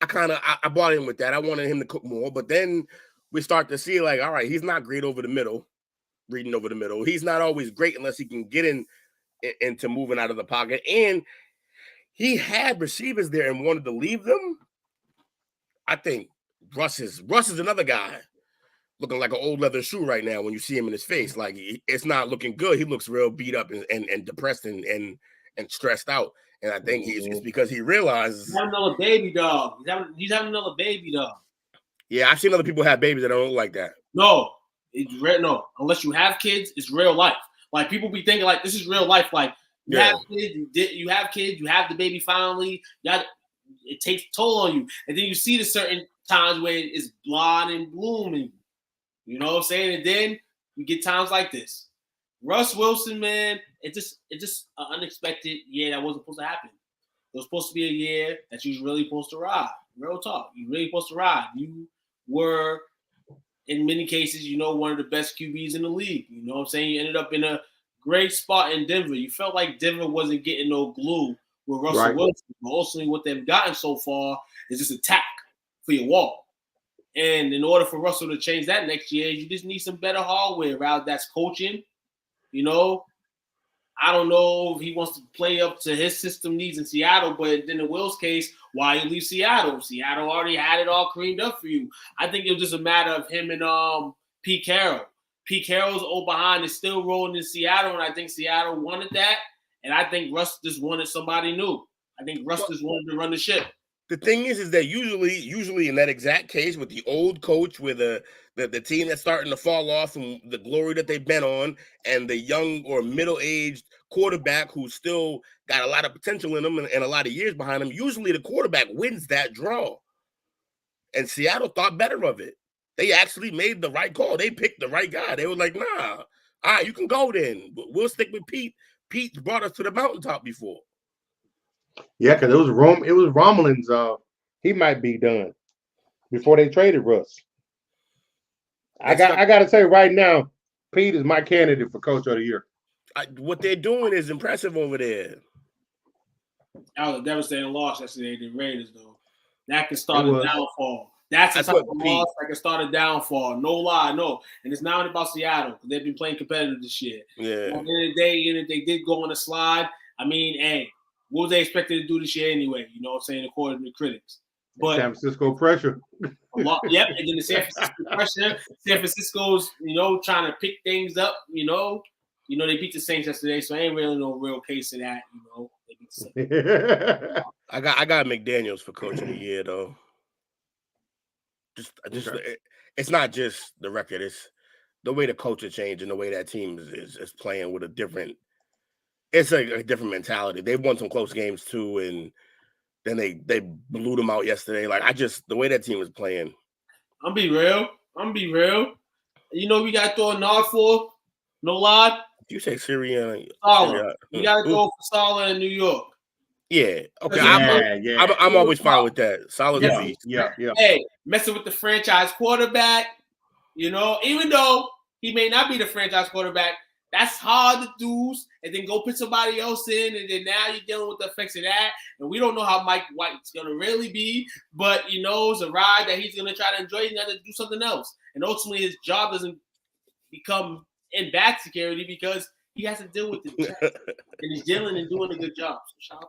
I bought in with that. I wanted him to cook more, but then we start to see like, all right, he's not great over the middle, reading over the middle. He's not always great unless he can get into moving out of the pocket. And he had receivers there and wanted to leave them. I think Russ is another guy looking like an old leather shoe right now when you see him in his face. Like it's not looking good. He looks real beat up and depressed and stressed out. And I think it's because he realizes he's having another baby dog. He's having another baby dog. Yeah, I've seen other people have babies that don't look like that. No, it's real. No, unless you have kids, it's real life. Like people be thinking like this is real life. Like you have kids, you have the baby finally. It takes a toll on you, and then you see the certain times where it's blonde and blooming. You know what I'm saying? And then you get times like this. Russ Wilson, man, it's just an unexpected year that wasn't supposed to happen. It was supposed to be a year that you was really supposed to ride. Real talk. You really supposed to ride. You were, in many cases, one of the best QBs in the league. You know what I'm saying? You ended up in a great spot in Denver. You felt like Denver wasn't getting no glue with Russell Wilson. But ultimately, what they've gotten so far is just a tack for your wall. And in order for Russell to change that next year, you just need some better hardware. Rather, that's coaching. I don't know if he wants to play up to his system needs in Seattle, but then in Will's case, why you leave Seattle? Seattle already had it all creamed up for you. I think it was just a matter of him and Pete Carroll. Pete Carroll's old behind is still rolling in Seattle, and I think Seattle wanted that. And I think Russ just wanted somebody new. I think Russ just wanted to run the ship. The thing is that usually in that exact case with the old coach, with the team that's starting to fall off from the glory that they've been on, and the young or middle-aged quarterback who's still got a lot of potential in him and a lot of years behind him, usually the quarterback wins that draw. And Seattle thought better of it. They actually made the right call. They picked the right guy. They were like, nah, all right, you can go then. We'll stick with Pete. Pete brought us to the mountaintop before. Yeah, because it was rumblings. He might be done before they traded Russ. I got to say right now, Pete is my candidate for Coach of the Year. What they're doing is impressive over there. That was a devastating loss yesterday to the Raiders, though. That could start a downfall. That's the type of loss that can start a downfall. No lie, no. And it's not about Seattle because they've been playing competitive this year. Yeah. At the end of the day, even if they did go on a slide, I mean, hey, what was they expected to do this year anyway? You know what I'm saying, according to the critics. But San Francisco pressure. Yep, and then the San Francisco pressure. San Francisco's, trying to pick things up. They beat the Saints yesterday, so ain't really no real case of that. They beat the Saints. I got McDaniels for Coach of the Year though. It's not just the record; it's the way the culture changed and the way that team is playing with a different. It's a different mentality. They've won some close games too, and then they blew them out yesterday. Like the way that team is playing. I'm be real. We got to throw a nod for, no lie. You say Syria. Saleh. You got to throw for Saleh in New York. Yeah. Okay. I'm always fine with that. Saleh's a beast. Yeah. Hey, messing with the franchise quarterback. Even though he may not be the franchise quarterback, that's hard to do. And then go put somebody else in, and then now you're dealing with the effects of that. And we don't know how Mike White's gonna really be, but it's a ride that he's gonna try to enjoy. He's gonna do something else, and ultimately his job doesn't become in bad security because he has to deal with it, and he's dealing and doing a good job. So,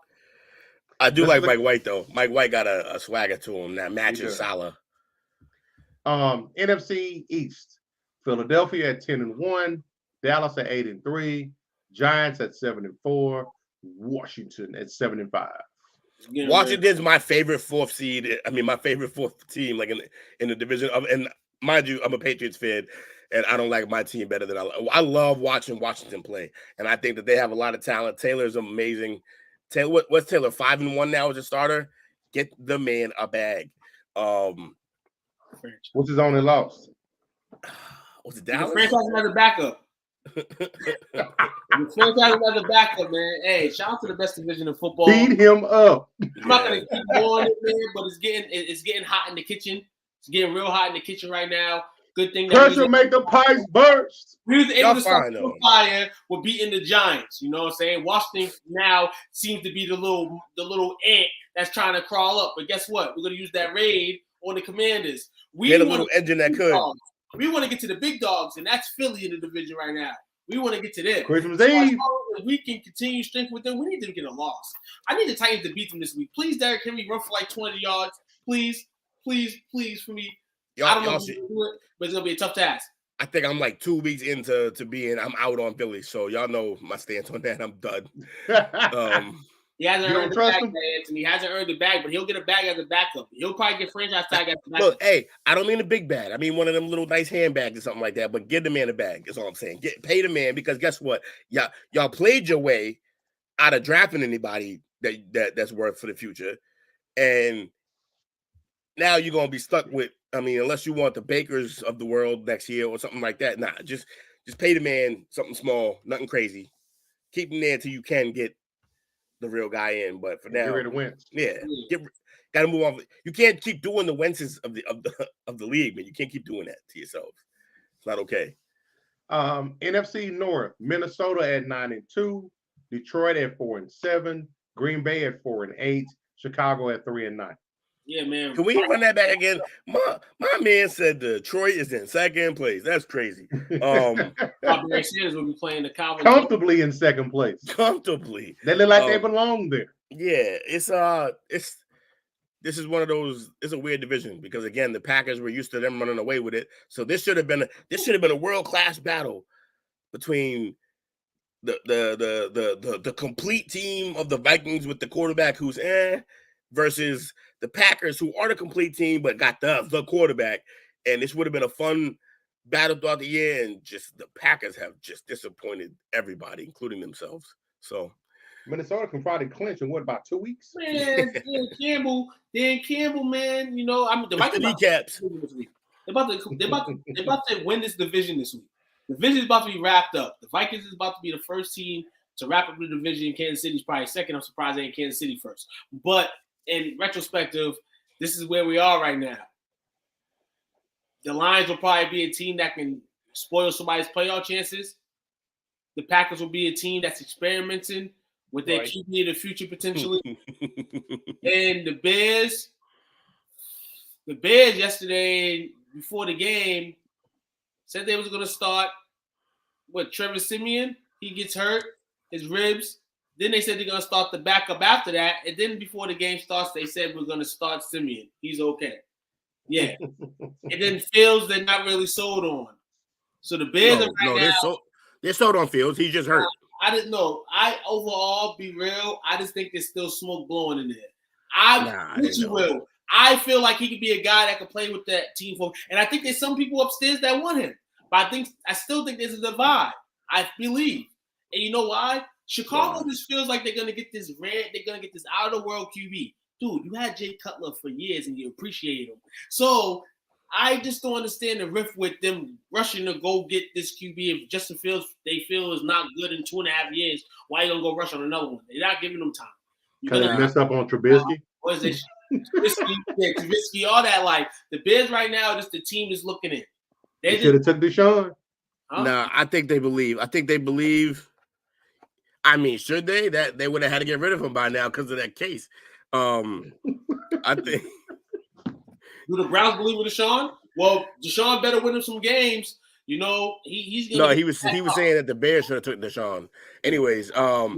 I do like Mike White though. Mike White got a swagger to him that matches Saleh. NFC East: Philadelphia at 10-1, Dallas at 8-3, Giants at 7-4, Washington at 7-5. Washington's my favorite fourth seed. I mean, my favorite fourth team, like in the division. And mind you, I'm a Patriots fan, and I don't like my team better than I love watching Washington play, and I think that they have a lot of talent. Taylor's amazing. Taylor, what's Taylor 5-1 now as a starter? Get the man a bag. What's his only loss? Was it Dallas? The franchise has a backup. The franchise has a backup, man. Hey, shout out to the best division of football. Beat him up. I'm not gonna keep going, man, but it's getting hot in the kitchen. It's getting real hot in the kitchen right now. Good thing that pressure make the pipes burst. We was able to start the fire with beating the Giants. You know what I'm saying? Washington now seems to be the little ant that's trying to crawl up. But guess what? We're gonna use that raid on the Commanders. We had a little engine that could. We want to get to the big dogs, and that's Philly in the division right now. We want to get to them. Christmas Eve. If we can continue strength with them, we need to get a loss. I need the Titans to beat them this week. Please, Derrick Henry, run for like 20 yards. Please for me. I don't know if you can do it, but it's going to be a tough task. I think I'm like 2 weeks into I'm out on Philly. So y'all know my stance on that. I'm done. He hasn't earned the bag, Anthony. He hasn't earned the bag, but he'll get a bag as a backup. He'll probably get franchise tag as a backup. Look, hey, I don't mean a big bag. I mean one of them little nice handbags or something like that. But give the man a bag is all I'm saying. Pay the man, because guess what? Y'all played your way out of drafting anybody that's worth for the future, and now you're gonna be stuck with. I mean, unless you want the Bakers of the world next year or something like that. Nah, just pay the man something small, nothing crazy. Keep him there until you can get the real guy in. But for now, get rid of Wentz. Yeah, got to move on. You can't keep doing the Wentzes of the league, man. You can't keep doing that to yourself. It's not okay. NFC North: Minnesota at 9-2, Detroit at 4-7, Green Bay at 4-8, Chicago at 3-9. Yeah, man. Can we run that back again? My man said Detroit is in second place. That's crazy. Barry Sanders will be playing the Cowboys comfortably in second place. Comfortably, they look like they belong there. Yeah, this is one of those. It's a weird division because again, the Packers were used to them running away with it. So this should have been a world-class battle between the complete team of the Vikings with the quarterback who's versus the Packers, who are the complete team but got the quarterback. And this would have been a fun battle throughout the year, and just the Packers have just disappointed everybody, including themselves. So Minnesota can probably clinch in what, about 2 weeks? Man, Dan Campbell, man. You know, I mean, the It's the Vikings kneecaps. they're about to win this division this week. The division is about to be wrapped up. The Vikings is about to be the first team to wrap up the division. Kansas City's probably second. I'm surprised they ain't Kansas City first. But in retrospective, this is where we are right now. The Lions will probably be a team that can spoil somebody's playoff chances. The Packers will be a team that's experimenting with their QB in the future potentially. And the Bears yesterday before the game said they was going to start with Trevor Siemian. He gets hurt, his ribs. Then they said they're going to start the backup after that. And then before the game starts, they said we're going to start Siemian. He's okay. Yeah. And then Fields, they're not really sold on. So the Bears they're sold on Fields. He's just hurt. I didn't know. Overall, be real, I just think there's still smoke blowing in there. I feel like he could be a guy that could play with that team for, and I think there's some people upstairs that want him. But I still think there's a divide. I believe. And you know why? Chicago just feels like they're gonna get this out of the world QB. Dude, you had Jay Cutler for years and you appreciate him. So I just don't understand the riff with them rushing to go get this QB. If Justin Fields they feel is not good in 2.5 years, why are you gonna go rush on another one? They're not giving them time. Because they messed up on Trubisky. What is it? Trubisky, all that. Like the Bears right now, just the team is looking at. They should have took Deshaun. Huh? No, I think they believe. I mean, should they? That they would have had to get rid of him by now because of that case. I think. Do the Browns believe in Deshaun? Well, Deshaun better win him some games. You know, he's gonna. No, he was saying that the Bears should have took Deshaun. Anyways, all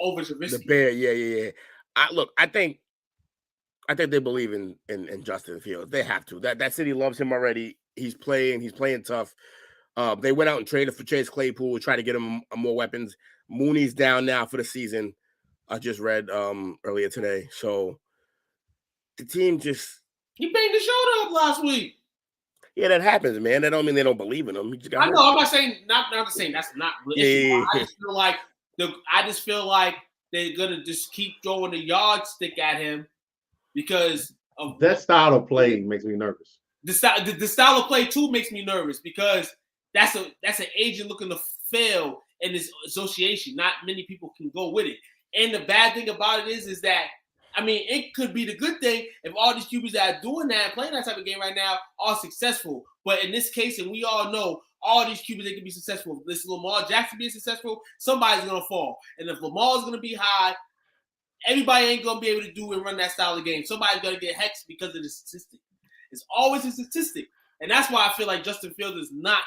over Trubisky. The Bear, yeah. I think they believe in Justin Fields. They have to. That city loves him already. He's playing tough. They went out and traded for Chase Claypool, try to get him more weapons. Mooney's down now for the season. I just read earlier today. So the team just he banged his shoulder up last week. Yeah, that happens, man. That don't mean they don't believe in him. I know. I'm not saying that's not really. Yeah. I just feel like they're gonna just keep throwing the yardstick at him because of that style of play makes me nervous. The style of play too makes me nervous because that's an agent looking to fail in this association. Not many people can go with it. And the bad thing about it is that I mean, it could be the good thing if all these QBs that are doing that, playing that type of game right now, are successful. But in this case, and we all know, all these QBs, they can be successful. If this Lamar Jackson being successful, somebody's going to fall. And if Lamar's going to be high, everybody ain't going to be able to do and run that style of game. Somebody's going to get hexed because of the statistic. It's always a statistic. And that's why I feel like Justin Fields is not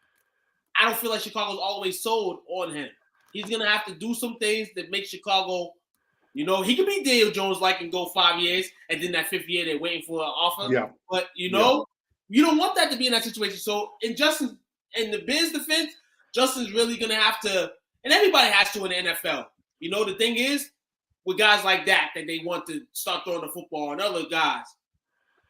– I don't feel like Chicago's always sold on him. He's going to have to do some things that make Chicago – you know, he could be Daniel Jones-like and go 5 years, and then that 5th year they're waiting for an offer. Yeah. But, you know, you don't want that to be in that situation. So, in the Bears' defense, Justin's really going to have to – and everybody has to in the NFL. You know, the thing is, with guys like that they want to start throwing the football and other guys,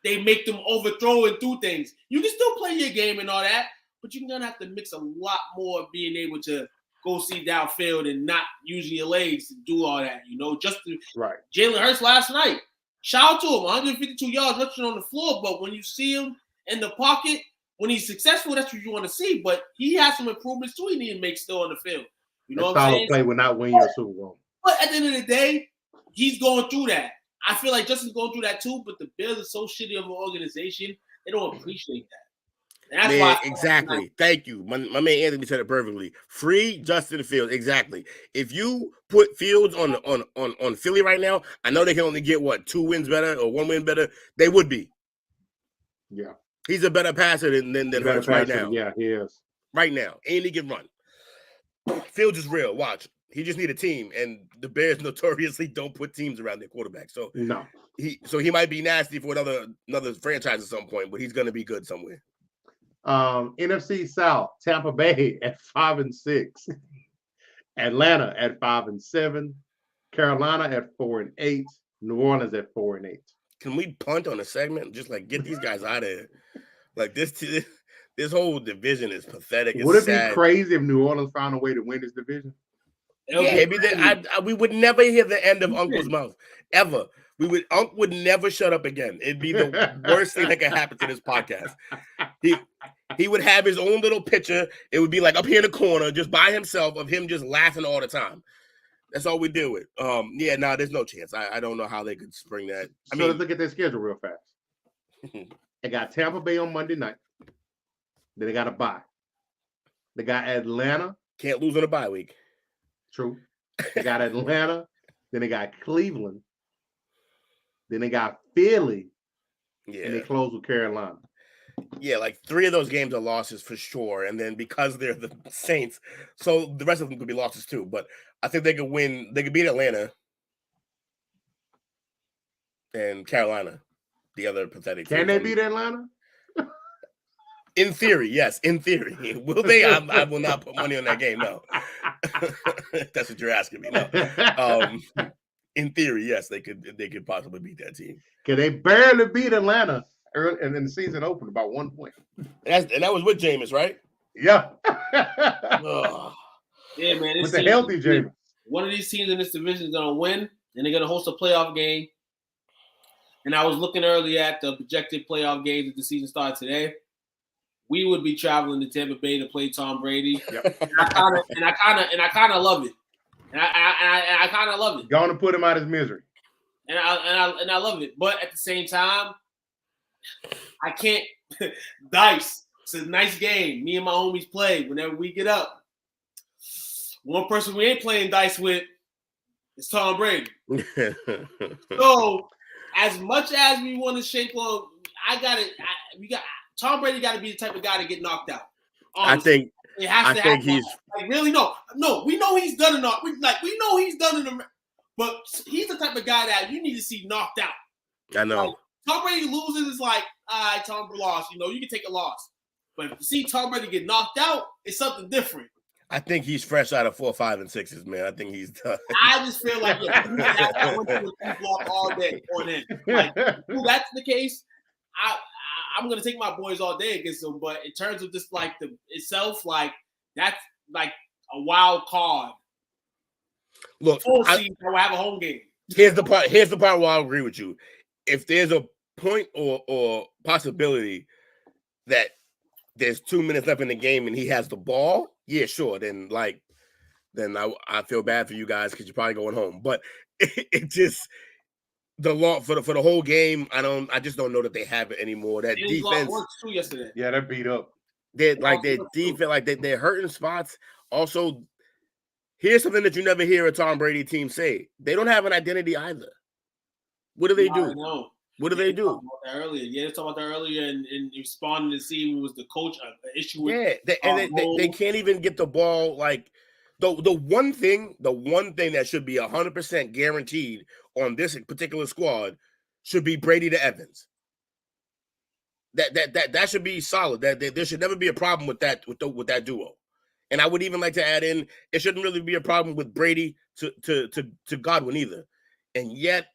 they make them overthrow and do things. You can still play your game and all that, but you're going to have to mix a lot more of being able to – go see downfield and not using your legs to do all that, you know. Jalen Hurts last night, shout out to him, 152 yards rushing on the floor. But when you see him in the pocket, when he's successful, that's what you want to see. But he has some improvements too. He need to make still on the field. You know, what I'm saying? Play will not win your Super Bowl. But at the end of the day, he's going through that. I feel like Justin's going through that too. But the Bears are so shitty of an organization; they don't appreciate that. That's why exactly. Thank you. My man Anthony said it perfectly. Free Justin Fields. Exactly. If you put Fields on Philly right now, I know they can only get 2 wins better or 1 win better. They would be. Yeah. He's a better passer than Hurts right now. Yeah, he is. Right now. And he can run. Fields is real. Watch. He just need a team. And the Bears notoriously don't put teams around their quarterback. So no. He might be nasty for another franchise at some point, but he's gonna be good somewhere. NFC South, Tampa Bay at 5-6, Atlanta at 5-7, Carolina at 4-8, New Orleans at 4-8. Can we punt on a segment? Just like get these guys out of here. Like this whole division is pathetic. It's Would it sad. be crazy if New Orleans found a way to win this division? We would never hear the end of Uncle's mouth ever. Unc would never shut up again. It'd be the worst thing that could happen to this podcast. He would have his own little picture. It would be like up here in the corner, just by himself, of him just laughing all the time. That's all we deal with. There's no chance. I don't know how they could spring that. Let's look at their schedule real fast. They got Tampa Bay on Monday night. Then they got a bye. They got Atlanta. Can't lose on a bye week. True. They got Atlanta. Then they got Cleveland. Then they got Philly. Yeah. And they close with Carolina. Yeah, like 3 of those games are losses for sure. And then because they're the Saints, so the rest of them could be losses too. But I think they could win. They could beat Atlanta and Carolina, the other pathetic team. Can they beat Atlanta? In theory, yes. In theory. Will they? I will not put money on that game, no. That's what you're asking me, no. In theory, yes, they could possibly beat that team. Can they barely beat Atlanta early, and then the season opened about 1 point? And that was with Jameis, right? Yeah. Yeah, man. With the healthy Jameis. One of these teams in this division is going to win, and they're going to host a playoff game. And I was looking earlier at the projected playoff games if the season started today. We would be traveling to Tampa Bay to play Tom Brady. Yep. And I kind of love it. And I kind of love it. Going to put him out of his misery. And I love it. But at the same time, I can't. Dice. It's a nice game. Me and my homies play whenever we get up. One person we ain't playing dice with is Tom Brady. So, as much as we want to shake on, Tom Brady got to be the type of guy to get knocked out. Honestly. I think he's like really no. We know he's done enough. We know he's done it, but he's the type of guy that you need to see knocked out. I know. Like, Tom Brady loses, it's like, all right, Tom lost. You can take a loss, but if you see Tom Brady get knocked out, it's something different. I think he's fresh out of 4, 5, and 6s, man. I think he's done. I just feel like I went to a block all day on end. Like, if that's the case, I'm gonna take my boys all day against them. But in terms of just like the itself, like that's like a wild card. Look, I have a home game. Here's the part where I'll agree with you. If there's a point or possibility that there's 2 minutes left in the game and he has the ball, yeah, sure. Then I feel bad for you guys because you're probably going home. But it just for the whole game, I just don't know that they have it anymore. That defense worked too yesterday. Yeah, they're beat up. Their defense, like they're hurting spots. Also, here's something that you never hear a Tom Brady team say: they don't have an identity either. What do they do? What do they do? They talked about that earlier, and responding to see was the coach issue with. Yeah, they can't even get the ball. Like the one thing that should be 100% guaranteed on this particular squad should be Brady to Evans. That should be solid. That there should never be a problem with that duo. And I would even like to add in, it shouldn't really be a problem with Brady to Godwin either. And yet,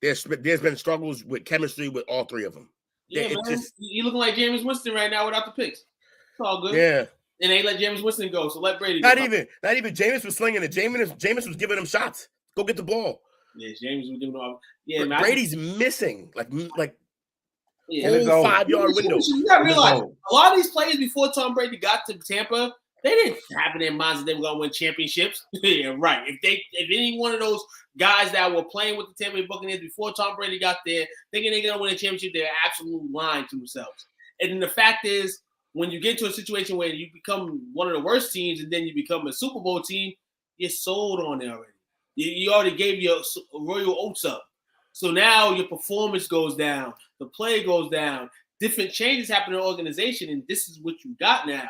there's been struggles with chemistry with all 3 of them. Yeah, you looking like Jameis Winston right now without the picks. It's all good. Yeah. And they let Jameis Winston go, so let Brady go. Not even Jameis was slinging it. Jameis was giving him shots. Go get the ball. Yeah, Jameis was giving all. Yeah, man, Brady's missing like whole 5-yard window. You gotta realize a lot of these players before Tom Brady got to Tampa, they didn't have in their minds that they were gonna win championships. Yeah, right. If any one of those guys that were playing with the Tampa Bay Buccaneers before Tom Brady got there, thinking they're gonna win a championship, they're absolutely lying to themselves. And the fact is, when you get to a situation where you become one of the worst teams and then you become a Super Bowl team, you're sold on it already. You already gave your royal oats up. So now your performance goes down, the play goes down, different changes happen in the organization, and this is what you got now.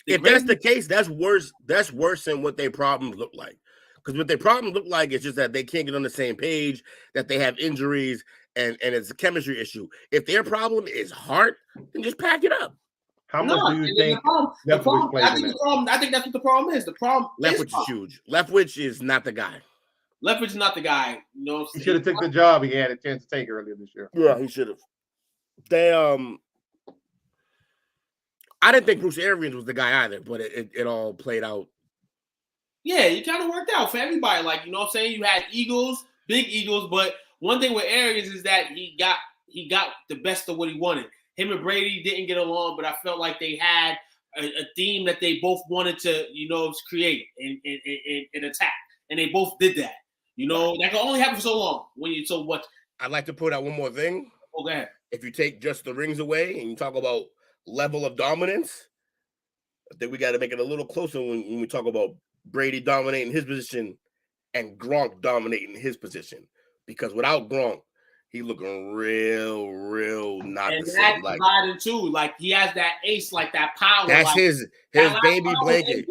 If that's the case, that's worse. That's worse than what their problems look like. Because what their problems look like is just that they can't get on the same page, that they have injuries, and it's a chemistry issue. If their problem is heart, then just pack it up. How much do you think Leftwich plays in that? I think that's what the problem is. The problem Leftwich is huge. Leftwich is not the guy. Leftwich is not the guy. You know, he should have took the job he had a chance to take earlier this year. Yeah, he should have. I didn't think Bruce Arians was the guy either, but it all played out Yeah, it kind of worked out for everybody. Like, you know what I'm saying? You had Eagles, big Eagles, but one thing with Arians is that he got the best of what he wanted. Him and Brady didn't get along, but I felt like they had a theme that they both wanted to, you know, create and attack. And they both did that. You know, that can only happen for so long. I'd like to put out one more thing. Oh, go ahead. If you take just the rings away and you talk about level of dominance, I think we got to make it a little closer when we talk about Brady dominating his position and Gronk dominating his position. Because without Gronk, he looking real not and the same. Like Biden too. Like he has that ace, like that power. That's like, his baby blanket.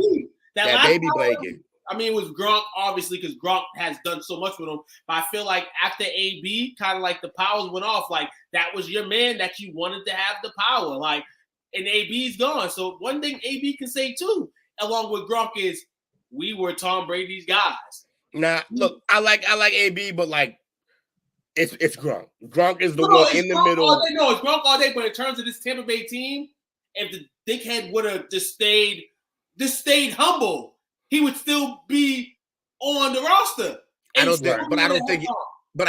That baby blanket. I mean, it was Gronk, obviously, because Gronk has done so much with him. But I feel like after AB, kind of like the powers went off. Like that was your man that you wanted to have the power. Like, and AB's gone. So one thing AB can say too, along with Gronk, is we were Tom Brady's guys. Nah, look, I like AB, but like it's Gronk. Gronk is the one in the middle. No, it's Gronk all day. But in terms of this Tampa Bay team, if the dickhead would have just stayed humble, he would still be on the roster. I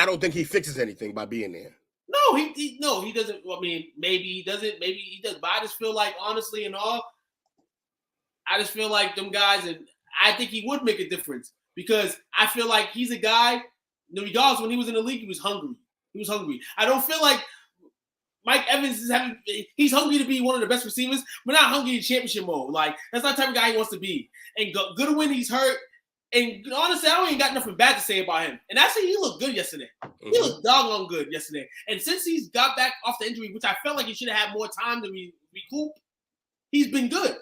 don't think he fixes anything by being there. No, he doesn't. I mean, maybe he doesn't. Maybe he does. But I just feel like, honestly, and all, I just feel like them guys, and I think he would make a difference because I feel like he's a guy. Regardless, when he was in the league, he was hungry. I don't feel like Mike Evans he's hungry to be one of the best receivers, but not hungry in championship mode. Like, that's not the type of guy he wants to be. And Goodwin, he's hurt. And honestly, I don't even got nothing bad to say about him. And actually, he looked good yesterday. Mm-hmm. He looked doggone good yesterday. And since he's got back off the injury, which I felt like he should have had more time to recoup, he's been good.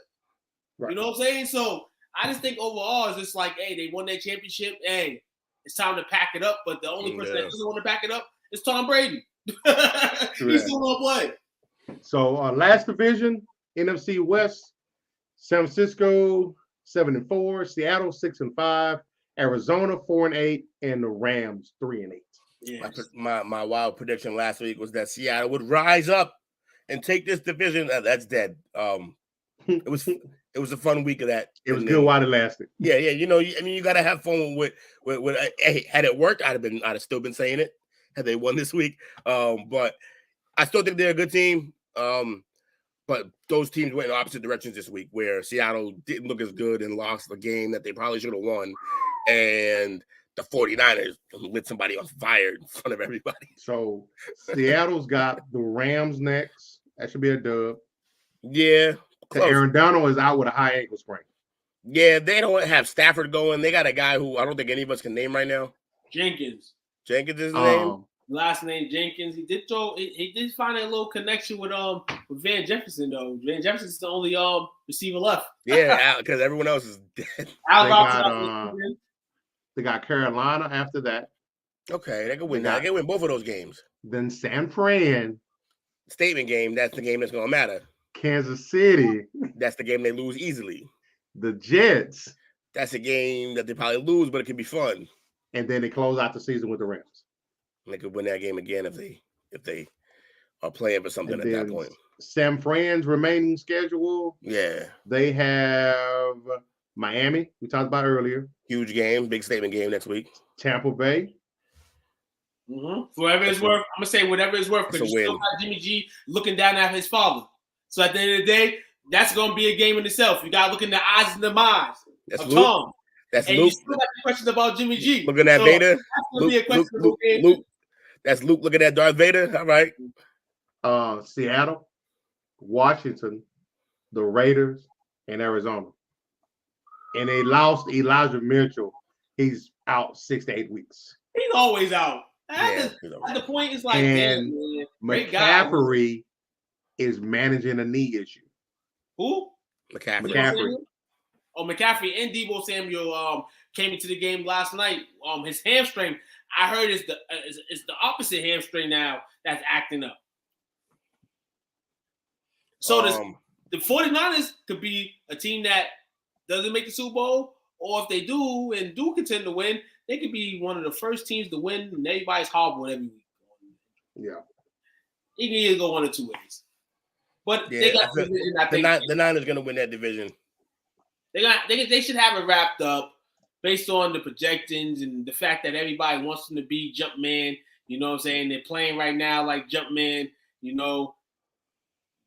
Right. You know what I'm saying? So I just think overall, it's just like, hey, they won their championship. Hey, it's time to pack it up. But the only person that doesn't want to pack it up is Tom Brady. He's still gonna play. So last division, NFC West, San Francisco 7-4, Seattle 6-5, Arizona 4-8, and the Rams 3-8. Yes. My wild prediction last week was that Seattle would rise up and take this division. That's dead. It was a fun week of that. It was good while it lasted. Yeah. You know, you got to have fun with. Hey, had it worked, I'd have still been saying it. Had they won this week, but I still think they're a good team. But those teams went in opposite directions this week, where Seattle didn't look as good and lost the game that they probably should have won, and the 49ers lit somebody on fire in front of everybody. So Seattle's got the Rams next. That should be a dub. Yeah. Aaron Donald is out with a high ankle sprain. Yeah, they don't have Stafford going. They got a guy who I don't think any of us can name right now. Jenkins is his name. Last name Jenkins. He did find a little connection with Van Jefferson though. Van Jefferson's the only receiver left. Yeah, because everyone else is dead. They got Carolina after that. Okay, they can win that. They can win both of those games. Then San Fran. Statement game. That's the game that's gonna matter. Kansas City. That's the game they lose easily. The Jets. That's a game that they probably lose, but it can be fun. And then they close out the season with the Rams. And they could win that game again if they are playing for something at that point. San Fran's remaining schedule. Yeah. They have Miami, we talked about earlier. Huge game, big statement game next week. Tampa Bay. Mm-hmm. Whatever it's worth, I'm gonna say whatever it's worth, because you still got Jimmy G looking down at his father. So at the end of the day, that's gonna be a game in itself. You gotta look in the eyes and the minds of Luke. Tom. That's and Luke. You still got questions about Jimmy G. Looking at Vader. That's gonna be a questionable game. Luke. That's Luke looking at Darth Vader. All right. Seattle, Washington, the Raiders, and Arizona. And they lost Elijah Mitchell. He's out 6 to 8 weeks. He's always out. At the point, it's like, and McCaffrey is managing a knee issue. Who? McCaffrey. Oh, McCaffrey and Deebo Samuel came into the game last night. His hamstring, I heard, is the opposite hamstring now that's acting up. So the 49ers could be a team that doesn't make the Super Bowl, or if they do and do contend to win, they could be one of the first teams to win, and everybody's horrible every week. Yeah. It can either go one or two ways. But they got the division. The Niners going to win that division. They should have it wrapped up. based on the projections and the fact that everybody wants him to be Jumpman, you know what I'm saying? They're playing right now like Jumpman, you know.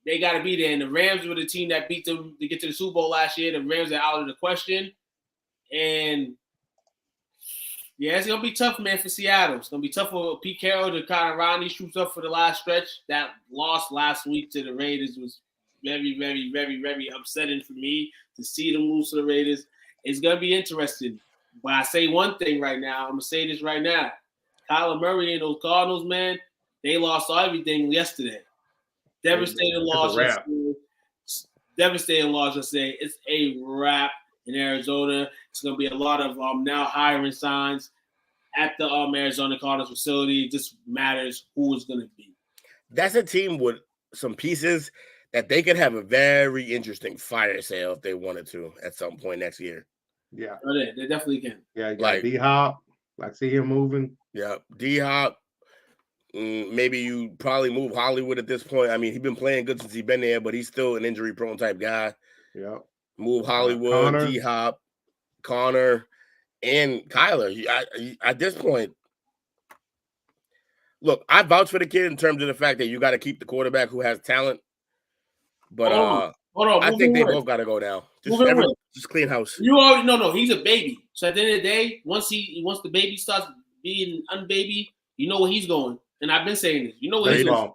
They got to be there. And the Rams were the team that beat them to get to the Super Bowl last year. The Rams are out of the question. And, yeah, it's going to be tough, man, for Seattle. It's going to be tough for Pete Carroll to kind of run these troops up for the last stretch. That loss last week to the Raiders was very, very, very, very upsetting for me to see them lose to the Raiders. It's going to be interesting. But I say one thing right now. I'm going to say this right now. Kyler Murray and those Cardinals, man, they lost everything yesterday. Devastating loss. Devastating loss, I say. It's a wrap in Arizona. It's going to be a lot of now hiring signs at the Arizona Cardinals facility. It just matters who is going to be. That's a team with some pieces that they could have a very interesting fire sale if they wanted to at some point next year. Yeah. Oh, they definitely can. Yeah, you got D-Hop. I see him moving. Yeah, D-Hop. Maybe you probably move Hollywood at this point. I mean, he's been playing good since he's been there, but he's still an injury-prone type guy. Yeah. Move Hollywood, D-Hop, Connor, and Kyler. At this point, look, I vouch for the kid in terms of the fact that you got to keep the quarterback who has talent. But Hold on. I think they both got to go now. Just clean house. You already no. He's a baby. So at the end of the day, once the baby starts being unbaby, you know where he's going. And I've been saying this. You know what he's going.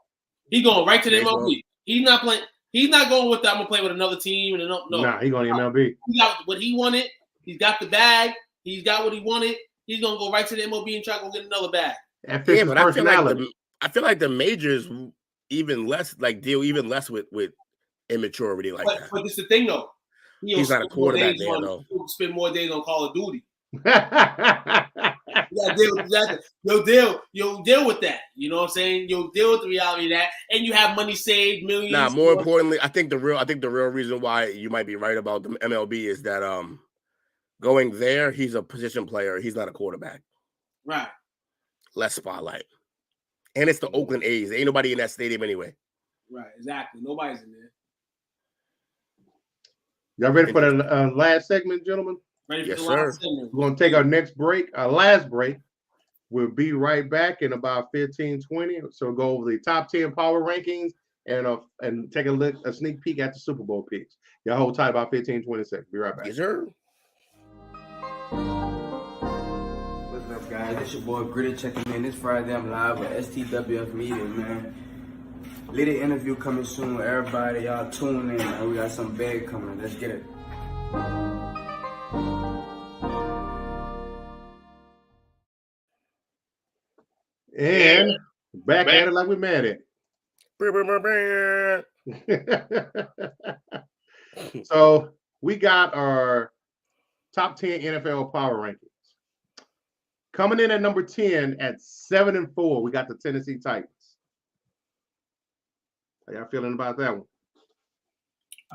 He's going right to the MLB. He's not playing. He's not going with that. I'm gonna play with another team. And no. Nah, he's going to MLB. He got what he wanted. He's got the bag. He's got what he wanted. He's gonna go right to the MLB and try to go get another bag. That fits his personality. I feel like the majors even less deal even less with immaturity like that. But this is the thing though. He's not a quarterback there though. He'll spend more days on Call of Duty. You'll deal with that. You know what I'm saying? You'll deal with the reality of that, and you have money saved, millions. Nah, more importantly, I think the real reason why you might be right about the MLB is that going there, he's a position player. He's not a quarterback. Right. Less spotlight, and it's the Oakland A's. There ain't nobody in that stadium anyway. Right. Exactly. Nobody's in there. Y'all ready for the last segment, gentlemen? Ready for the sir. last segment. We're going to take our next break, our last break. We'll be right back in about 15, 20. So we'll go over the top 10 power rankings and take a sneak peek at the Super Bowl picks. Y'all hold tight about 15, 20 seconds. Be right back. Yes, sir. What's up, guys? It's your boy Gritty checking in. This Friday I'm live with STWF Media, man. Little interview coming soon. Everybody, y'all tune in, man. We got some big coming. Let's get it. And back at it like we're mad at it. So we got our top 10 NFL power rankings. Coming in at number 10 at 7-4, we got the Tennessee Titans. How y'all feeling about that one?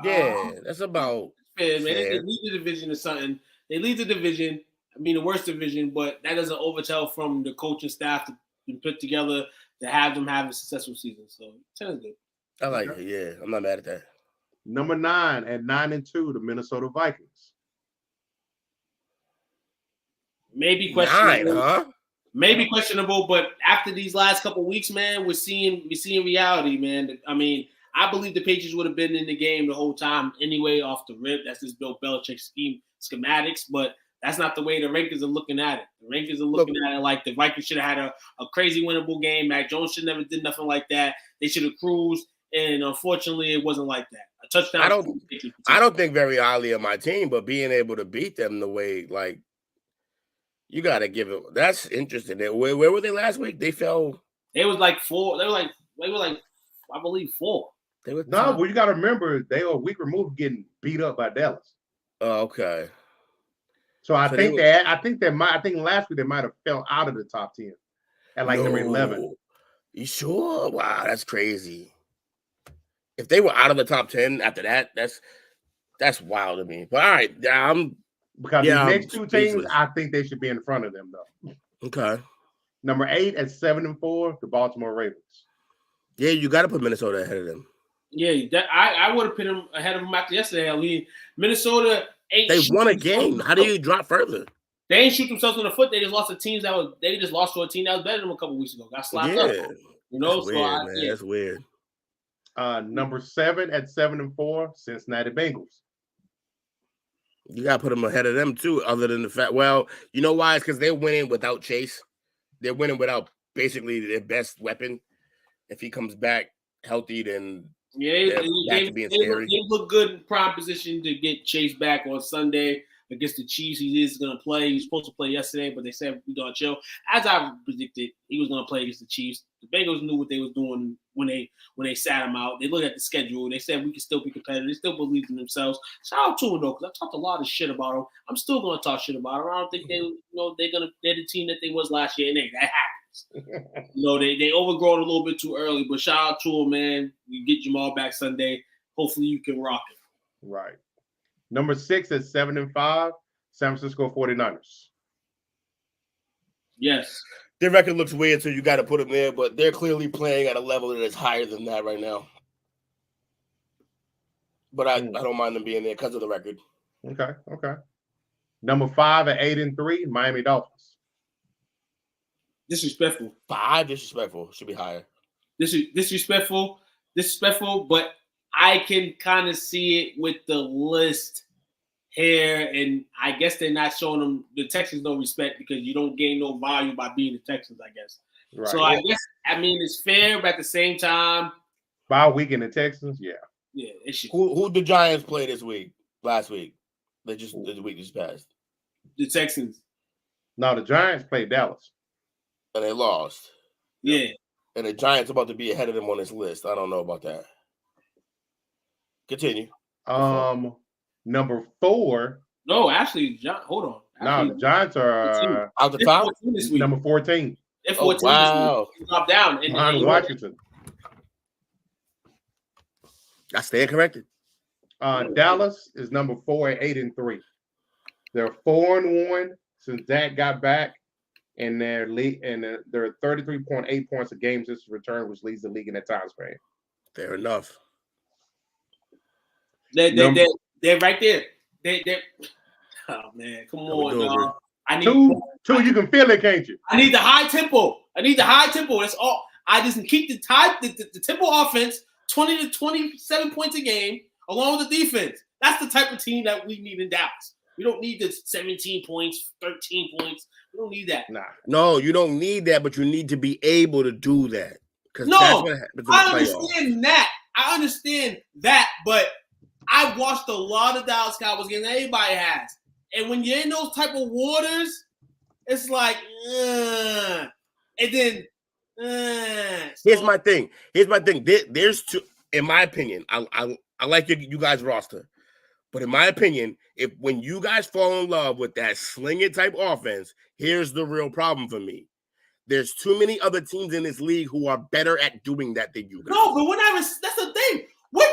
Yeah, that's about fair, man. They lead the division or something. They lead the division. I mean, the worst division, but that doesn't overtell from the coaching staff to put together to have them have a successful season. So 10 is good. I like it. Yeah, I'm not mad at that. Number 9 at 9-2, the Minnesota Vikings. Maybe questionable. 9, huh? Maybe questionable, but after these last couple of weeks, man, we're seeing reality, man. I mean, I believe the Patriots would have been in the game the whole time anyway, off the rip. That's just Bill Belichick schematics, but that's not the way the Rankers are looking at it. The Rankers are looking at it like the Vikings should have had a crazy winnable game. Mac Jones should never did nothing like that. They should have cruised, and unfortunately, it wasn't like that. A touchdown. I don't think very highly of my team, but being able to beat them the way, like, you got to give it. That's interesting. Where were they last week? They fell. They was like 4. They were like, I believe 4. Well, you got to remember they were a week removed from getting beat up by Dallas. Oh, okay. So I think last week they might have fell out of the top 10 at like number 11. You sure? Wow, that's crazy. If they were out of the top 10 after that, that's wild to me. But all right, because the next two teams, I think they should be in front of them though. Okay. Number 8 at 7-4, the Baltimore Ravens. Yeah, you got to put Minnesota ahead of them. Yeah, I would have put them ahead of them after yesterday. I mean, Minnesota. They won a game. How do you drop further? They ain't shoot themselves in the foot. They just lost to teams they just lost to a team that was better than them a couple weeks ago. Got slapped up. You know, that's weird, man. That's weird. Number 7 at 7-4, Cincinnati Bengals. You gotta put them ahead of them too. Other than the fact, well, you know why? It's because they're winning without Chase. They're winning without basically their best weapon. If he comes back healthy, then they look good in prime position to get Chase back on Sunday against the Chiefs. He is going to play. He was supposed to play yesterday, but they said we're going to chill. As I predicted, he was going to play against the Chiefs. The Bengals knew what they was doing when they sat him out. They looked at the schedule. They said we can still be competitive. They still believed in themselves. Shout out to them though, because I talked a lot of shit about them. I'm still going to talk shit about them. I don't think they're the team that they was last year, and that happens. They overgrown a little bit too early, but shout out to them, man. You get Jamal back Sunday. Hopefully you can rock it. Right. Number 6 at 7-5, San Francisco 49ers. Yes. Their record looks weird, so you got to put them there, but they're clearly playing at a level that is higher than that right now. But I don't mind them being there because of the record. Okay. Number 5 at 8-3, Miami Dolphins. Disrespectful. 5 disrespectful. Should be higher. Disrespectful, but I can kind of see it with the list here, and I guess they're not showing them the Texans no respect because you don't gain no value by being the Texans, I guess. Right. So I guess it's fair, but at the same time, bye week in the Texans, yeah, it should. Who the Giants play this week? Last week, the week just passed. The Texans. No, the Giants played Dallas, and they lost. Yeah, and the Giants are about to be ahead of them on this list. I don't know about that. Continue. Number 4. No, actually, hold on. No, the Giants are out the top. Number 14. They're 14 wow. This week. Drop down. Behind Washington. I stand corrected. Dallas is number 4 at 8-3. They're 4-1 since Dak got back, and they're 33.8 points a game since his return, which leads the league in that time frame. Fair enough. They're right there. Oh man, come on, dog. I need two. You can feel it, can't you? I need the high tempo. That's all. I just keep the tempo offense 20 to 27 points a game, along with the defense. That's the type of team that we need in Dallas. We don't need the 17 points, 13 points. We don't need that. Nah. No, you don't need that, but you need to be able to do that. No, I understand that, but I've watched a lot of Dallas Cowboys games. Everybody has. And when you're in those type of waters, it's like, and then, Here's my thing. There's two, in my opinion, I like you guys' roster. But in my opinion, when you guys fall in love with that slinger type offense, here's the real problem for me. There's too many other teams in this league who are better at doing that than you guys. No, but that's the thing. We're